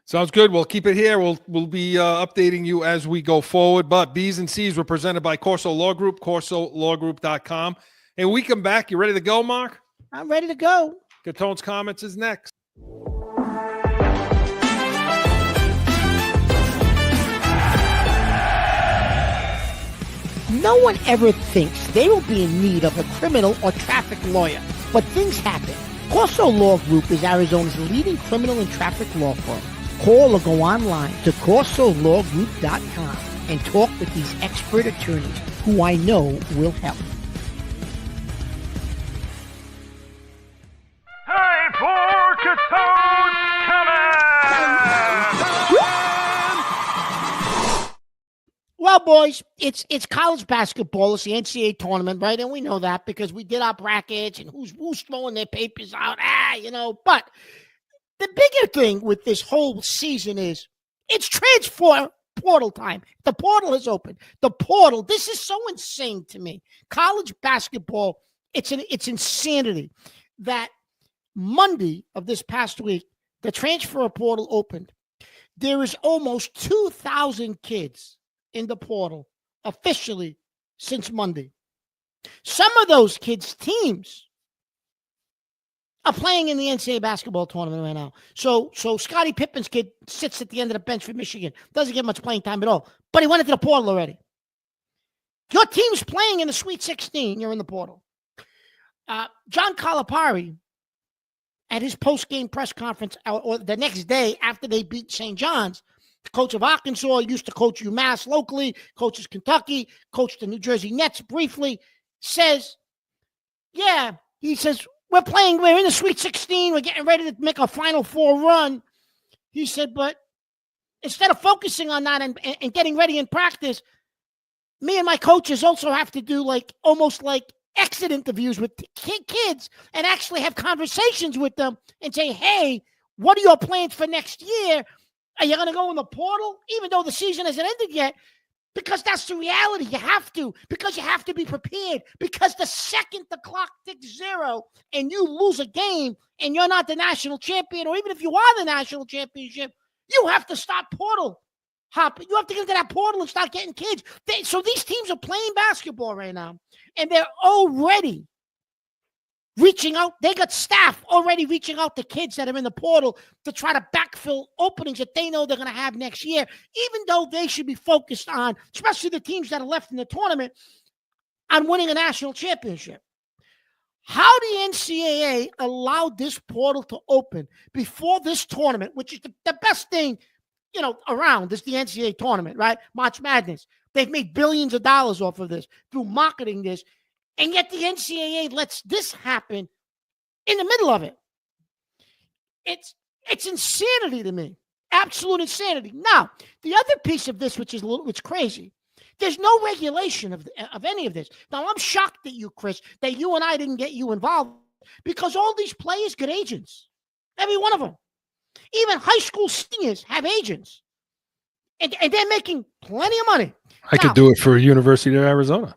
Sounds good. We'll keep it here. We'll be updating you as we go forward. But B's and C's were presented by Corso Law Group, corsolawgroup.com. And we come back. You ready to go, Mark? I'm ready to go. Catone's Comments is next. No one ever thinks they will be in need of a criminal or traffic lawyer, but things happen. Corso Law Group is Arizona's leading criminal and traffic law firm. Call or go online to corsolawgroup.com and talk with these expert attorneys who I know will help. Time for Catone's Comments! Well, boys, it's college basketball. It's the NCAA tournament, right? And we know that because we did our brackets and who's throwing their papers out. But the bigger thing with this whole season is it's transfer portal time. The portal is open. The portal. This is so insane to me. College basketball. It's insanity that Monday of this past week, the transfer portal opened. There is almost 2,000 kids in the portal officially since Monday. Some of those kids' teams are playing in the NCAA basketball tournament right now. So Scottie Pippen's kid sits at the end of the bench for Michigan. Doesn't get much playing time at all. But he went into the portal already. Your team's playing in the Sweet 16. You're in the portal. John Calipari, at his post-game press conference or the next day after they beat St. John's, the coach of Arkansas, used to coach UMass locally, coaches Kentucky, coached the New Jersey Nets briefly, says, we're in the Sweet 16. We're getting ready to make a Final Four run. He said, but instead of focusing on that and getting ready in practice, me and my coaches also have to do almost like exit interviews with kids and actually have conversations with them and say, hey, what are your plans for next year? Are you going to go in the portal, even though the season hasn't ended yet? Because that's the reality. You have to, because you have to be prepared. Because the second the clock ticks zero and you lose a game and you're not the national champion, or even if you are the national championship, you have to start portal hopping. You have to get into that portal and start getting kids. So these teams are playing basketball right now, and they're already reaching out. They got staff already reaching out to kids that are in the portal to try to backfill openings that they know they're going to have next year, even though they should be focused on, especially the teams that are left in the tournament, on winning a national championship. How the NCAA allowed this portal to open before this tournament, which is the best thing around. This the NCAA tournament, right? March Madness. They've made billions of dollars off of this through marketing this. And yet the NCAA lets this happen in the middle of it. It's insanity to me. Absolute insanity. Now, the other piece of this, which is crazy, there's no regulation of any of this. Now, I'm shocked at you, Chris, that you and I didn't get you involved because all these players get agents. Every one of them. Even high school seniors have agents. And they're making plenty of money. I could do it for University of Arizona.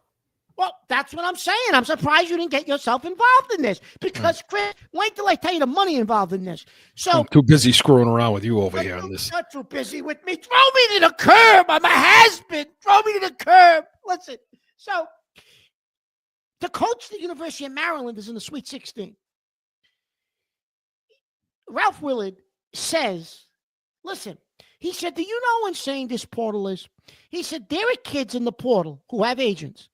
Well, that's what I'm saying. I'm surprised you didn't get yourself involved in this because, Chris, wait till I tell you the money involved in this. So I'm too busy screwing around with you over here on this. You're too busy with me. Throw me to the curb. I'm a has-been. Throw me to the curb. Listen. So the coach at the University of Maryland is in the Sweet 16. Ralph Willard says, listen, he said, do you know when saying this portal is? He said, there are kids in the portal who have agents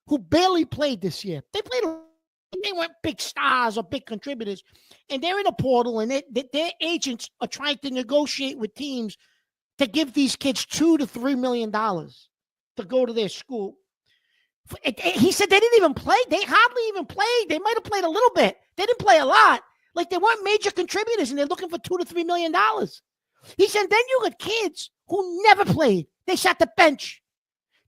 who barely played this year. They weren't big stars or big contributors. And they're in a portal, and their agents are trying to negotiate with teams to give these kids $2 to $3 million to go to their school. He said they didn't even play. They hardly even played. They might have played a little bit. They didn't play a lot. Like, they weren't major contributors, and they're looking for $2 to $3 million. He said, then you got kids who never played. They sat the bench.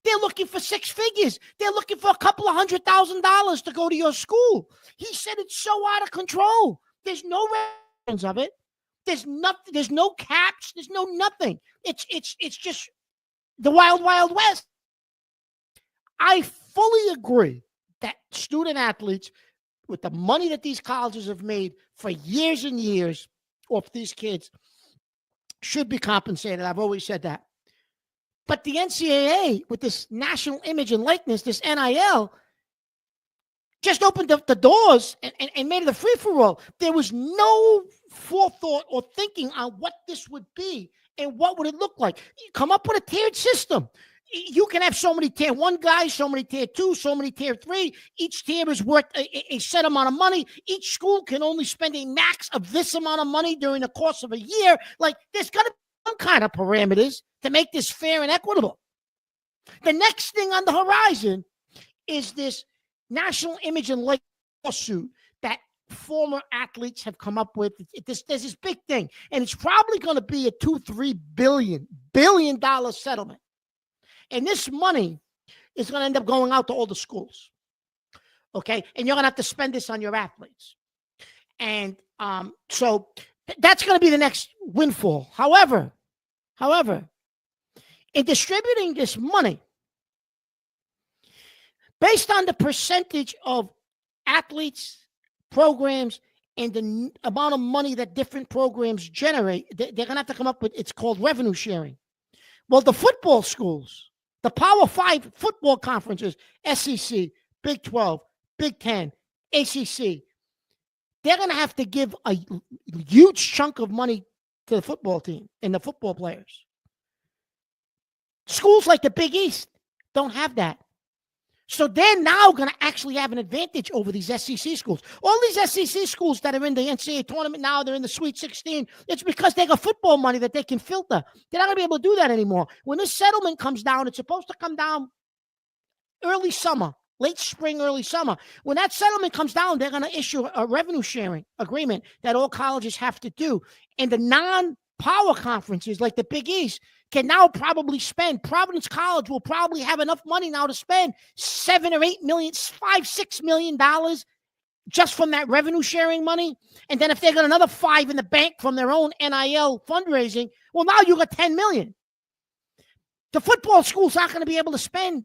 They're looking for six figures. They're looking for a couple of $100,000 to go to your school. He said it's so out of control. There's no records of it. There's nothing. There's no caps. There's no nothing. It's just the wild, wild west. I fully agree that student athletes, with the money that these colleges have made for years and years off these kids, should be compensated. I've always said that. But the NCAA, with this national image and likeness, this NIL, just opened up the doors and made it a free-for-all. There was no forethought or thinking on what this would be and what would it look like. You come up with a tiered system. You can have so many tier 1 guys, so many tier 2, so many tier 3. Each tier is worth a set amount of money. Each school can only spend a max of this amount of money during the course of a year. Like, there's got to be some kind of parameters to make this fair and equitable. The next thing on the horizon is this national image and likeness lawsuit that former athletes have come up with. There's this big thing, and it's probably going to be a $2-3 billion settlement. And this money is going to end up going out to all the schools. Okay? And you're going to have to spend this on your athletes. And so that's going to be the next windfall. However, in distributing this money, based on the percentage of athletes, programs, and the amount of money that different programs generate, they're going to have to come up with, it's called revenue sharing. Well, the football schools, the Power 5 football conferences, SEC, Big 12, Big 10, ACC, they're going to have to give a huge chunk of money to the football team and the football players. Schools like the Big East don't have that. So they're now going to actually have an advantage over these SEC schools. All these SEC schools that are in the NCAA tournament now, they're in the Sweet 16. It's because they got football money that they can filter. They're not going to be able to do that anymore. When this settlement comes down, it's supposed to come down early summer, late spring, early summer. When that settlement comes down, they're going to issue a revenue sharing agreement that all colleges have to do. And the non-power conferences like the Big East can now probably spend. Providence College will probably have enough money now to spend $7 or $8 million, $5-6 million just from that revenue sharing money. And then if they got another $5 in the bank from their own NIL fundraising, well, now you got $10 million. The football schools aren't going to be able to spend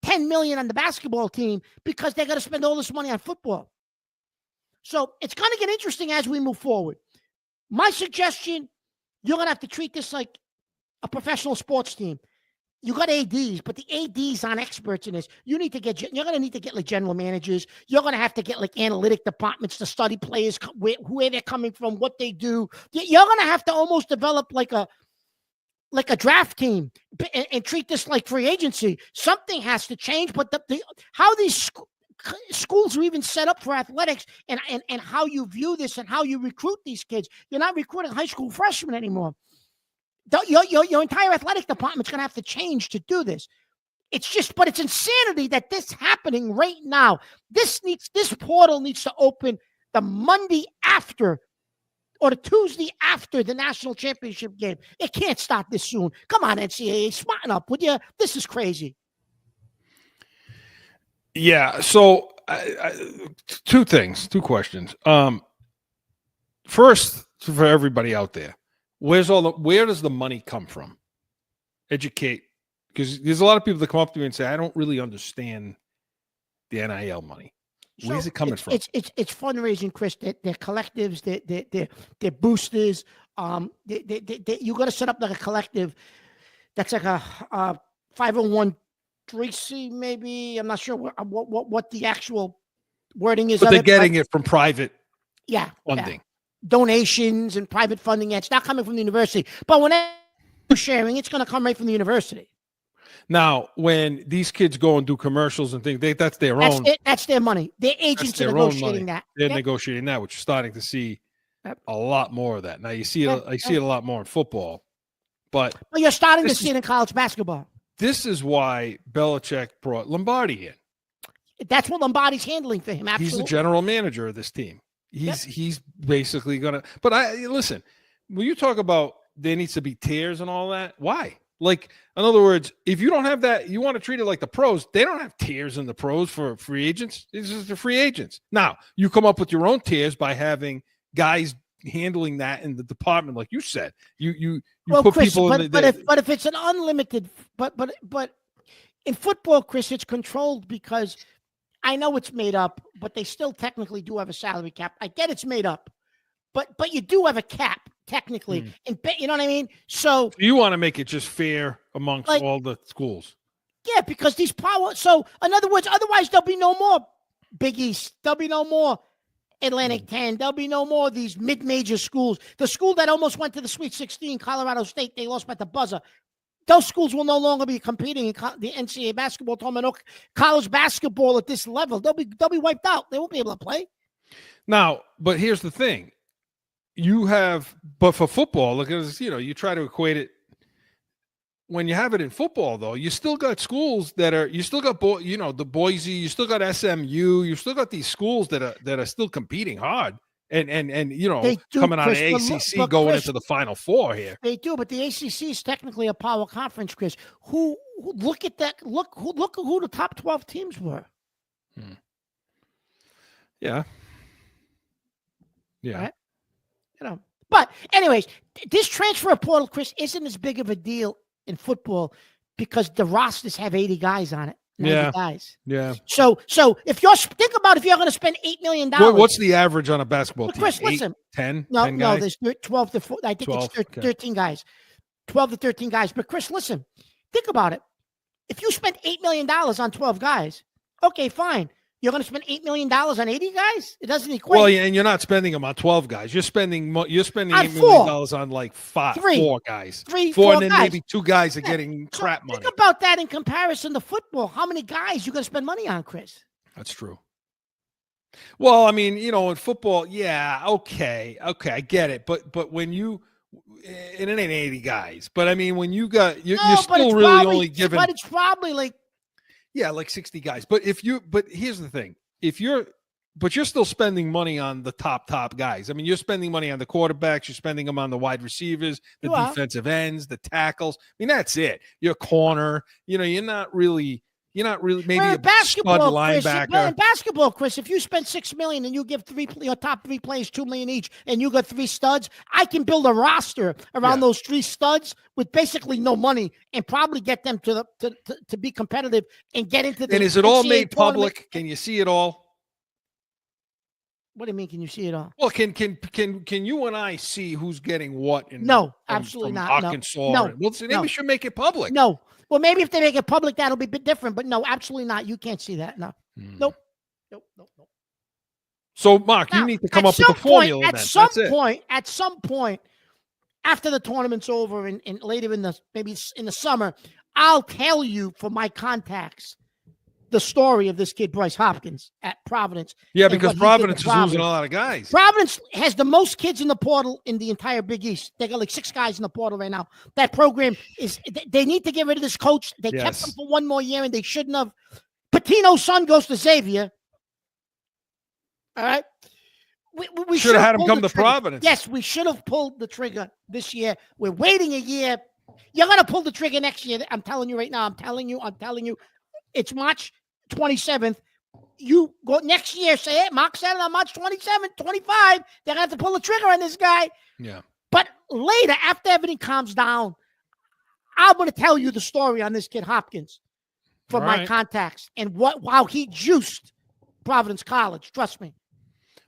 $10 million on the basketball team because they're going to spend all this money on football. So it's going to get interesting as we move forward. My suggestion, you're going to have to treat this like a professional sports team. You got ADs, but the ADs aren't experts in this. You're going to need to get like general managers. You're going to have to get like analytic departments to study players, where they're coming from, what they do. You're going to have to almost develop like a draft team and treat this like free agency. Something has to change, but how these schools are even set up for athletics and how you view this and how you recruit these kids. You're not recruiting high school freshmen anymore. Your entire athletic department's going to have to change to do this. But it's insanity that this is happening right now. This portal needs to open the Monday after or the Tuesday after the national championship game. It can't start this soon. Come on, NCAA, smarten up, would you? This is crazy. Yeah. So two questions. First, for everybody out there, where does the money come from? Educate, because there's a lot of people that come up to me and say, I don't really understand the NIL money. Where's it coming from? It's fundraising, Chris. They're collectives. They're boosters. You got to set up like a collective that's like a 501(c) maybe. I'm not sure what the actual wording is. But they're getting it from private funding. Donations and private funding. It's not coming from the university. But when they're sharing, it's going to come right from the university. Now, when these kids go and do commercials and things, that's their own. That's their money. Their agents are negotiating that. They're negotiating that, which you're starting to see a lot more of that. Now, you see it. I see it a lot more in football, but you're starting to see it in college basketball. This is why Belichick brought Lombardi in. That's what Lombardi's handling for him. Absolutely. He's the general manager of this team. He's basically gonna. But listen. When you talk about there needs to be tiers and all that, why? Like, in other words, if you don't have that, you want to treat it like the pros. They don't have tiers in the pros for free agents. This is the free agents. Now, you come up with your own tiers by having guys handling that in the department, like you said. You put Chris, people in the. But if it's an unlimited, but in football, Chris, it's controlled because I know it's made up, but they still technically do have a salary cap. I get it's made up, but you do have a cap. Technically, and you know what I mean? So you want to make it just fair amongst all the schools. Yeah, because these power. So in other words, otherwise there'll be no more Big East. There'll be no more Atlantic 10. There'll be no more of these mid-major schools. The school that almost went to the Sweet 16, Colorado State, they lost by the buzzer. Those schools will no longer be competing in the NCAA basketball tournament, college basketball at this level. They'll be wiped out. They won't be able to play. Now, but here's the thing. But for football, look at this, you try to equate it. When you have it in football, though, you still got schools you still got, the Boise, you still got SMU, you still got these schools that are still competing hard and coming out of ACC going into the Final Four here. They do, but the ACC is technically a power conference, Chris. Who look at that? Look at who the top 12 teams were. Yeah. Right? But anyways, this transfer portal, Chris, isn't as big of a deal in football because the rosters have 80 guys on it. 90 guys. Yeah. So if think about if you're going to spend $8 million. What's the average on a basketball team? Chris, listen. 10? No, 10 guys? There's 12 to 14. I think 12, it's 13 guys. 12 to 13 guys. But Chris, listen. Think about it. If you spend $8 million on 12 guys, okay, fine. You're going to spend $8 million on 80 guys? It doesn't equate. Well, and you're not spending them on 12 guys. You're spending $8 million on like 4 guys. 4 and then guys. Maybe 2 guys are getting crap money. Think about that in comparison to football. How many guys you going to spend money on, Chris? That's true. Well, I mean, in football, yeah, okay, I get it. But when it ain't 80 guys. But I mean, when you're still really only giving. But it's probably like. Yeah, like 60 guys. But here's the thing. You're still spending money on the top guys. I mean, you're spending money on the quarterbacks, you're spending them on the wide receivers, the defensive ends, the tackles. I mean, that's it. Your corner, you're not really maybe a stud linebacker. In basketball, Chris, if you spend $6 million and you give your top 3 players $2 million each, and you got 3 studs, I can build a roster around those 3 studs with basically no money and probably get them to be competitive and get into the. And is it all made public? Can you see it all? What do you mean? Can you see it all? Well, can you and I see who's getting what? Absolutely not. Arkansas. No. Well, so maybe we should make it public. No. Well, maybe if they make it public, that'll be a bit different. But no, absolutely not. You can't see that. No. Nope. So, Mark, you need to come up with a formula. At some point, after the tournament's over and later maybe in the summer, I'll tell you for my contacts the story of this kid, Bryce Hopkins, at Providence. Yeah, and because what he did Providence to is losing a lot of guys. Providence has the most kids in the portal in the entire Big East. They got like 6 guys in the portal right now. That program they need to get rid of this coach. They kept him for one more year, and they shouldn't have. Patino's son goes to Xavier. All right. We should have had him come to Providence. Yes, we should have pulled the trigger this year. We're waiting a year. You're going to pull the trigger next year. I'm telling you right now. I'm telling you. It's March 27th. You go next year, say it. Mark said it on March 27th, 25. They're going to have to pull the trigger on this guy. Yeah. But later, after everything calms down, I'm going to tell you the story on this kid Hopkins from my contacts and how he juiced Providence College. Trust me.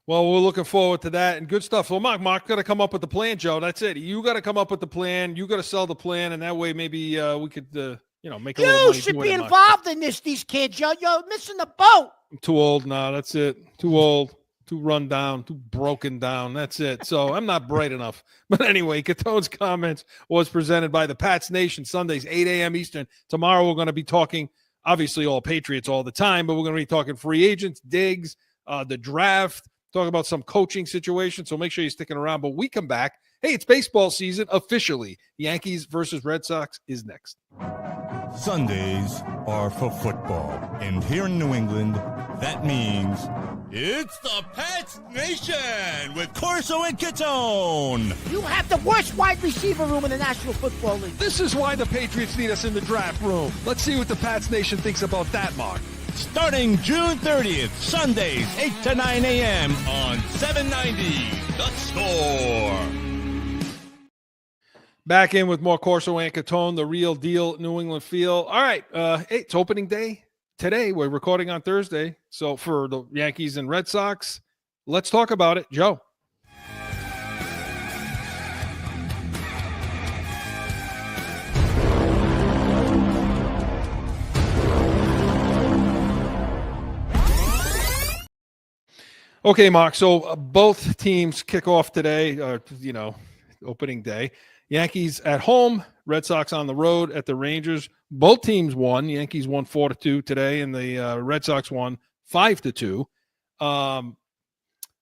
Well, we're looking forward to that and good stuff. Well, Mark got to come up with the plan, Joe. That's it. You got to come up with the plan. You got to sell the plan, and that way maybe we could, make a little money. You should be involved in this. These kids, you're missing the boat. I'm too old now. That's it. Too old. Too run down. Too broken down. That's it. So I'm not bright enough. But anyway, Catone's comments was presented by the Pats Nation Sundays, 8 a.m. Eastern. Tomorrow we're going to be talking, obviously, all Patriots all the time, but we're going to be talking free agents, Diggs, the draft. Talk about some coaching situations, so make sure you're sticking around. But we come back. Hey, it's baseball season officially. Yankees versus Red Sox is next. Sundays are for football. And here in New England, that means it's the Pats Nation with Corso and Catone. You have the worst wide receiver room in the National Football League. This is why the Patriots need us in the draft room. Let's see what the Pats Nation thinks about that, Mark. Starting June 30th, Sundays, 8 to 9 a.m. on 790 The Score. Back in with more Corso and Catone, the real deal New England feel. All right, hey, it's opening day today. We're recording on Thursday. So for the Yankees and Red Sox, let's talk about it. Joe. Okay, Mark. So both teams kick off today, opening day. Yankees at home, Red Sox on the road at the Rangers. Both teams won. Yankees won 4-2 today, and the Red Sox won 5-2.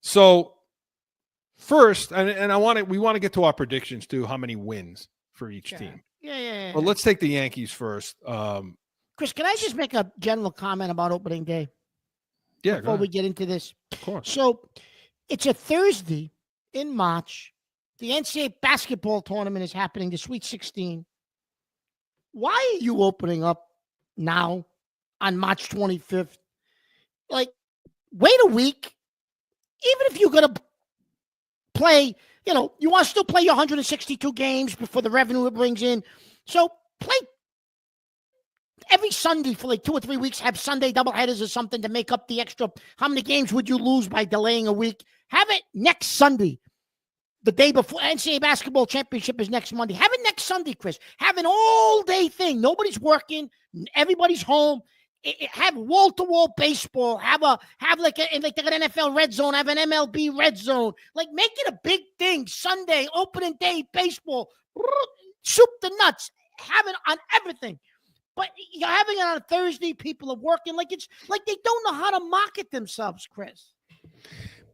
So first, and we want to get to our predictions too. How many wins for each team? Yeah. Well, let's take the Yankees first. Chris, can I just make a general comment about opening day? Yeah. Before we get into this. Of course. So it's a Thursday in March. The NCAA basketball tournament is happening, the Sweet 16. Why are you opening up now on March 25th? Like, wait a week. Even if you're going to play, you want to still play your 162 games before the revenue it brings in. So play every Sunday for like 2 or 3 weeks, have Sunday doubleheaders or something to make up the extra. How many games would you lose by delaying a week? Have it next Sunday, the day before. NCAA basketball championship is next Monday. Have it next Sunday, Chris. Have an all-day thing. Nobody's working. Everybody's home. Have wall-to-wall baseball. Have like an NFL red zone. Have an MLB red zone. Like, make it a big thing. Sunday, opening day, baseball. Soup the nuts. Have it on everything. But you're having it on a Thursday. People are working. It's like they don't know how to market themselves, Chris.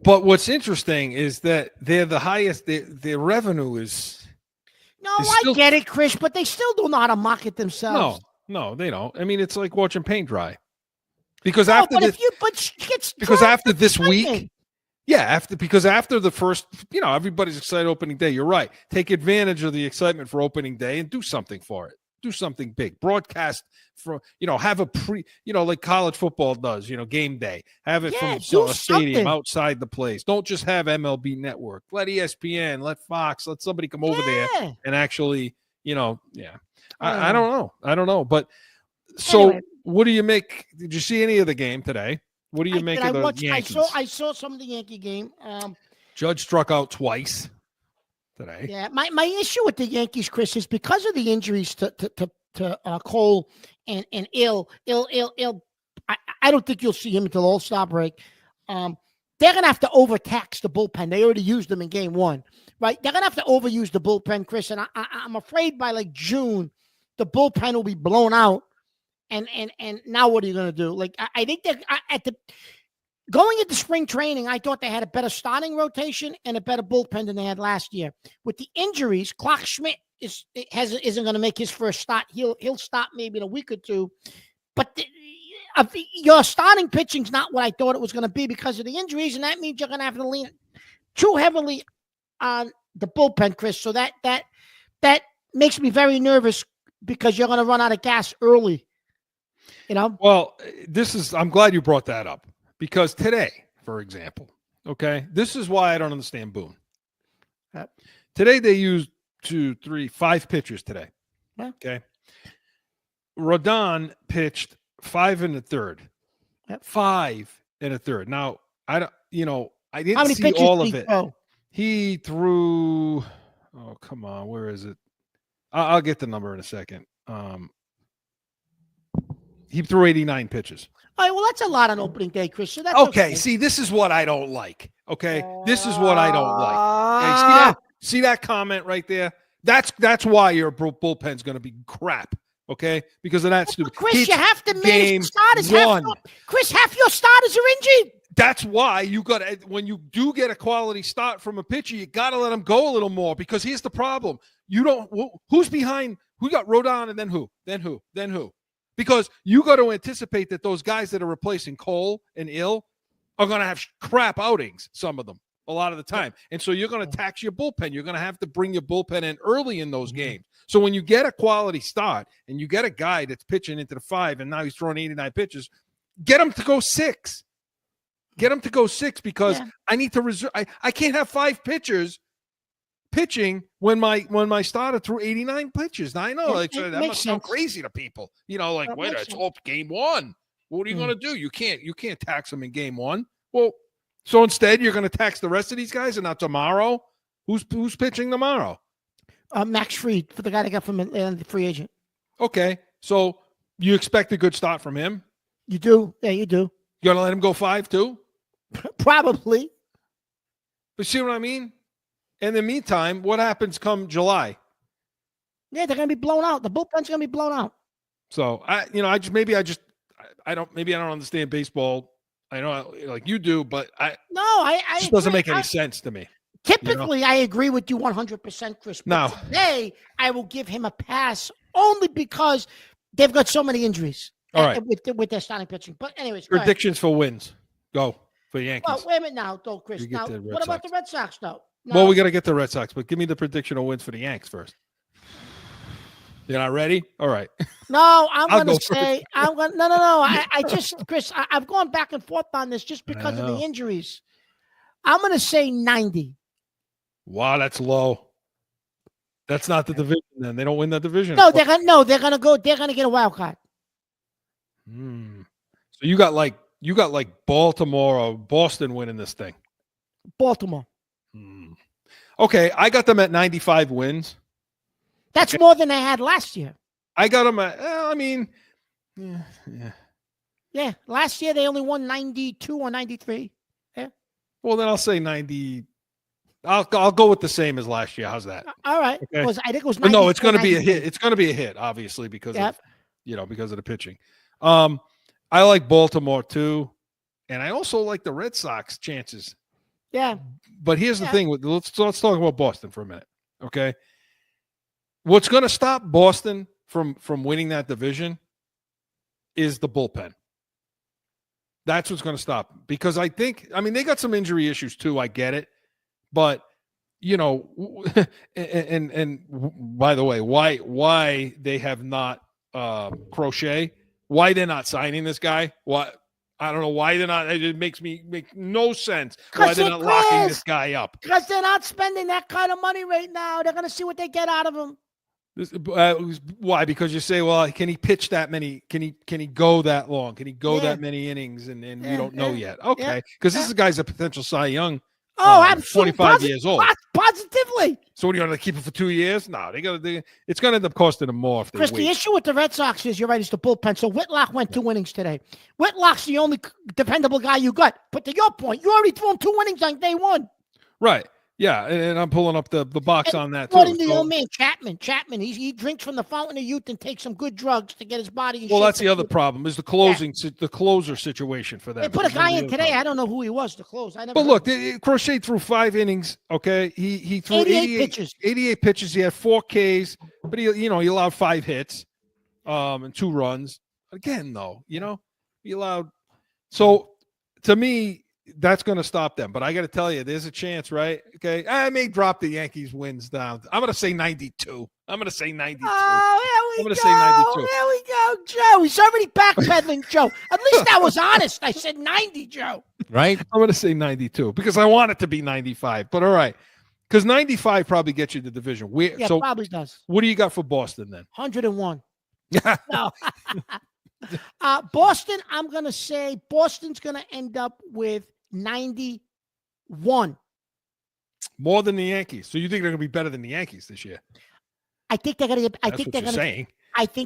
But what's interesting is that they're the highest. Their revenue is. No, I get it, Chris, but they still don't know how to market themselves. No, they don't. I mean, it's like watching paint dry. Because after this week, because after the first, everybody's excited opening day. You're right. Take advantage of the excitement for opening day and do something for it. Do something big. Broadcast for, have a like college football does, game day. Have it from a stadium outside the place. Don't just have MLB Network. Let ESPN, let Fox, let somebody come over there and actually, I don't know. But so anyway, what do you make? Did you see any of the game today? What do you make of the Yankees? I saw some of the Yankee game. Judge struck out twice today. Yeah, my issue with the Yankees, Chris, is because of the injuries to Cole and Ill. I don't think you'll see him until All-Star break. They're gonna have to overtax the bullpen. They already used them in Game 1, right? They're gonna have to overuse the bullpen, Chris. And I'm afraid by like June, the bullpen will be blown out, And now what are you going to do? Like, I think that going into spring training, I thought they had a better starting rotation and a better bullpen than they had last year. With the injuries, Clark Schmidt isn't going to make his first start. He'll stop maybe in a week or two. But your starting pitching's not what I thought it was going to be because of the injuries, and that means you're going to have to lean too heavily on the bullpen, Chris. So that makes me very nervous because you're going to run out of gas early. Well, I'm glad you brought that up because today, for example, okay, this is why I don't understand Boone. Today they used 2, 3, 5 pitchers today. Okay. Rodon pitched 5 1/3. 5 1/3. Now, I didn't see all of it. He threw, oh, come on, where is it? I'll get the number in a second. He threw 89 pitches. All right, well, that's a lot on opening day, Chris. So that's okay. See, this is what I don't like. Okay, this is what I don't like. Okay, see that comment right there? That's why your bullpen's going to be crap. Okay, because of that stupid. Chris, you have to manage starters. Half your starters are injured. That's why you got to, when you do get a quality start from a pitcher, you got to let him go a little more because here's the problem. You don't. Who's behind? Who got Rodon and then who? Then who? Because you got to anticipate that those guys that are replacing Cole and Ill are going to have crap outings, some of them, a lot of the time. And so you're going to tax your bullpen. You're going to have to bring your bullpen in early in those games. So when you get a quality start and you get a guy that's pitching into the 5 and now he's throwing 89 pitches, get him to go 6. Get him to go 6 because I need to reserve. I can't have 5 pitchers pitching when my starter threw 89 pitches. Now, I know that must sound crazy to people. Wait, it's all game 1. What are you going to do? You can't tax them in game 1. Well, so instead you're going to tax the rest of these guys, and now tomorrow, who's pitching tomorrow? Max Fried, for the guy that got from the free agent. Okay, so you expect a good start from him? You do, yeah, you do. You going to let him go 5 too? Probably. But see what I mean? In the meantime, what happens come July? Yeah, they're going to be blown out. The bullpen's going to be blown out. So I don't understand baseball. I know like you do, but it just doesn't make any sense to me. Typically, I agree with you 100%, Chris. But today, I will give him a pass only because they've got so many injuries. All right. With their starting pitching. But anyways, predictions for wins. Go for the Yankees. Well, wait a minute now, though, Chris. Now, what about the Red Sox, though? No. Well, we got to get the Red Sox, but give me the prediction of wins for the Yanks first. You're not ready? All right. No, I'm going to say – No. I just – Chris, I've gone back and forth on this just because of the injuries. I'm going to say 90. Wow, that's low. That's not the division then. They don't win that division. No, they're going to get a wild card. So you got like Baltimore or Boston winning this thing. Baltimore. Okay, I got them at 95 wins. That's more than they had last year. I got them at, Yeah, last year they only won 92 or 93. Yeah. Well, then I'll say 90. I'll go with the same as last year. How's that? All right. Okay. I think it was 90. No, it's going to be a hit. It's going to be a hit, obviously, because of the pitching. I like Baltimore too, and I also like the Red Sox chances. Yeah. But here's the thing. Let's talk about Boston for a minute, okay? What's going to stop Boston from winning that division is the bullpen. That's what's going to stop them. Because they got some injury issues too. I get it. But, and by the way, why they have not Crochet, why they're not signing this guy? Why? I don't know why they're not. It makes no sense why they're not locking this guy up. Because they're not spending that kind of money right now. They're going to see what they get out of him. Why? Because you say, well, can he pitch that many? Can he go that long? Can he go that many innings? And we don't know yet. Okay, because this guy's a potential Cy Young. Oh, absolutely. 25 years old. Positively. So what are you going to keep him for 2 years? No, it's going to end up costing them more. If they Chris, wait. The issue with the Red Sox is, you're right, it's the bullpen. So Whitlock went 2 innings today. Whitlock's the only dependable guy you got. But to your point, you already threw him 2 innings on day 1. Right. Yeah, and I'm pulling up the box on that According too. to the old man Chapman, he drinks from the fountain of youth and takes some good drugs to get his body in shape. Well, that's the other problem is the closer situation for them. They put a guy in today. I don't know who he was to close. I never. But look, Crochet threw 5 innings. Okay, he threw 88 pitches. 88 pitches. He had 4 Ks, but he allowed 5 hits, and 2 runs. Again, though, he allowed. So to me, that's going to stop them. But I got to tell you, there's a chance, right? Okay, I may drop the Yankees wins down. I'm going to say 92. I'm going to say 92. Oh, I'm going to say 92. There we go, Joe. He's already backpedaling, Joe. At least I was honest. I said 90, Joe. Right? I'm going to say 92 because I want it to be 95. But all right, because 95 probably gets you the division. Yeah, so probably does. What do you got for Boston then? 101. No. Boston, I'm going to say Boston's going to end up with 91. More than the Yankees. So you think they're going to be better than the Yankees this year? I think they're going to get. I think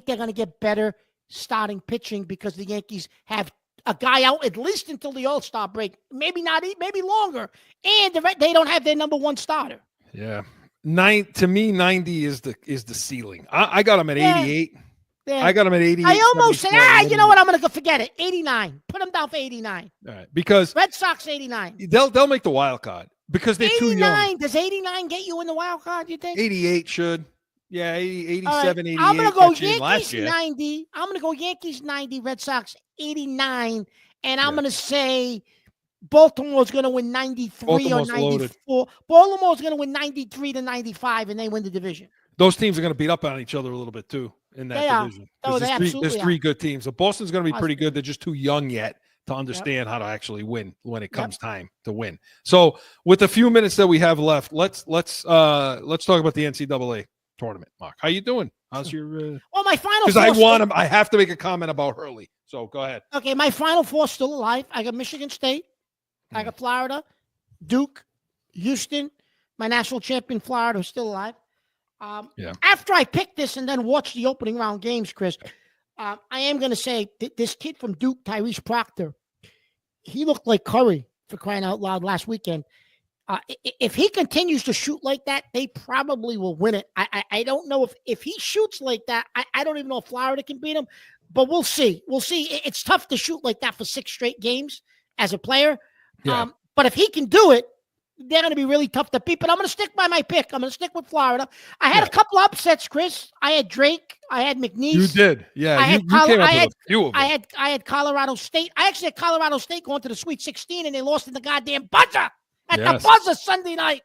they're going to get better starting pitching because the Yankees have a guy out at least until the All-Star break. Maybe not. Maybe longer. And they don't have their number 1 starter. Yeah. To me, 90 is the ceiling. I got them at 88. Yeah. I got them at 88. I almost said, you know what? I'm going to go forget it. 89. Put them down for 89. All right, because Red Sox 89. They'll make the wild card because they're too young. Does 89 get you in the wild card? You think 88 should? Yeah, 87, right. 88. I'm going to go Yankees 90. I'm going to go Yankees 90, Red Sox 89, and I'm going to say Baltimore's going to win 93 or 94. Loaded. Baltimore's going to win 93 to 95, and they win the division. Those teams are going to beat up on each other a little bit too in that division. Oh, there's 3 good teams. So Boston's going to be pretty good. They're just too young yet to understand how to actually win when it comes time to win. So with the few minutes that we have left, let's talk about the NCAA tournament. Mark, how you doing? How's your? Well, my final. Because I have to make a comment about Hurley. So go ahead. Okay, my final 4 still alive. I got Michigan State. I got Florida, Duke, Houston. My national champion Florida is still alive. After I picked this and then watched the opening round games, Chris, I am going to say this kid from Duke, Tyrese Proctor, he looked like Curry for crying out loud last weekend. If he continues to shoot like that, they probably will win it. I don't know if he shoots like that. I don't even know if Florida can beat him, but we'll see. We'll see. It's tough to shoot like that for 6 straight games as a player. Yeah. But if he can do it, they're going to be really tough to beat, but I'm going to stick by my pick. I'm going to stick with Florida. I had a couple upsets, Chris. I had Drake. I had McNeese. You did. Yeah. I had Colorado State. I actually had Colorado State going to the Sweet 16, and they lost in the goddamn buzzer at the buzzer Sunday night.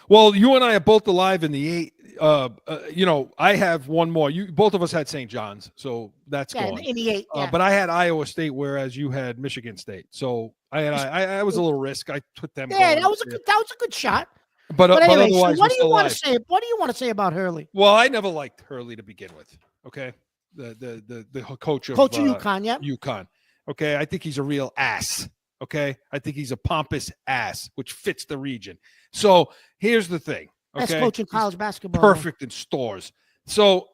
Well, you and I are both alive in the 8. I have one more. Both of us had St. John's, so that's gone. In the 8. But I had Iowa State, whereas you had Michigan State. So I was a little risk. I put them. Yeah, that was a good shot. But anyway, so what do you want to say? What do you want to say about Hurley? Well, I never liked Hurley to begin with. Okay, the coach of UConn. Yeah, UConn. Okay, I think he's a real ass. Okay, I think he's a pompous ass, which fits the region. So here's the thing. Okay, best coach in college basketball. Perfect in stores. So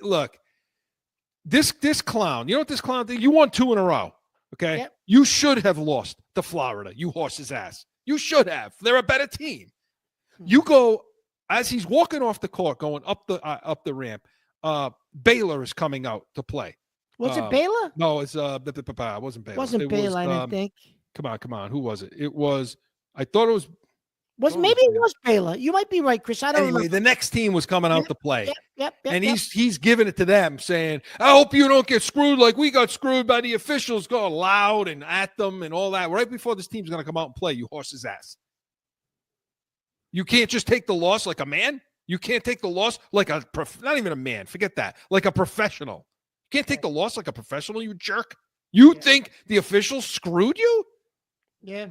look, this clown. You know what this clown did? You won 2 in a row. Okay, You should have lost to Florida. You horse's ass. You should have. They're a better team. You go as he's walking off the court, going up the ramp. Baylor is coming out to play. Was it Baylor? No, it's it wasn't Baylor. Wasn't Baylor? I didn't think. Come on. Who was it? It was. I thought it was. Maybe it was Baylor. You might be right, Chris. I don't remember. The next team was coming out to play. Yep. And he's giving it to them, saying, "I hope you don't get screwed like we got screwed by the officials," going loud and at them and all that. Right before this team's going to come out and play, you horse's ass. You can't just take the loss like a man. You can't take the loss like not even a man. Forget that. Like a professional. You can't take the loss like a professional, you jerk. You think the officials screwed you? Yeah.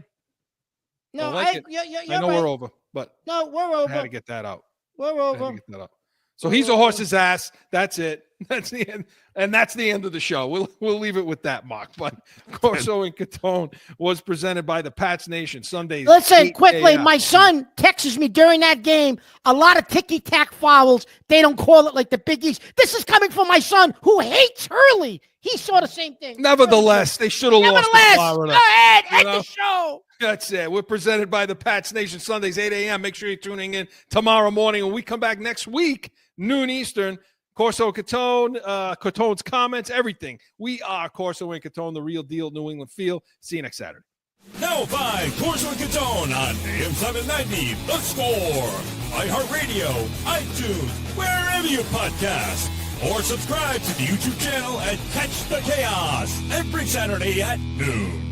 No, I know we're over, but no, we're over. I had to get that out. We're over. So he's a horse's ass. That's it. That's the end, and that's the end of the show. We'll leave it with that, Mark. But Corso and Catone was presented by the Pats Nation Sundays. Listen, quickly, 8 a.m. my son texts me during that game, a lot of ticky-tack fouls. They don't call it like the Big East. This is coming from my son who hates Hurley. He saw the same thing. Nevertheless, they should have lost to Florida. Go ahead, end the show. That's it. We're presented by the Pats Nation Sundays, 8 a.m. Make sure you're tuning in tomorrow morning. When we come back next week, noon Eastern, Corso Catone, Catone's comments, everything. We are Corso and Catone, the real deal New England feel. See you next Saturday. Now find Corso and Catone on AM 790, The Score, iHeartRadio, iTunes, wherever you podcast. Or subscribe to the YouTube channel and catch the chaos every Saturday at noon.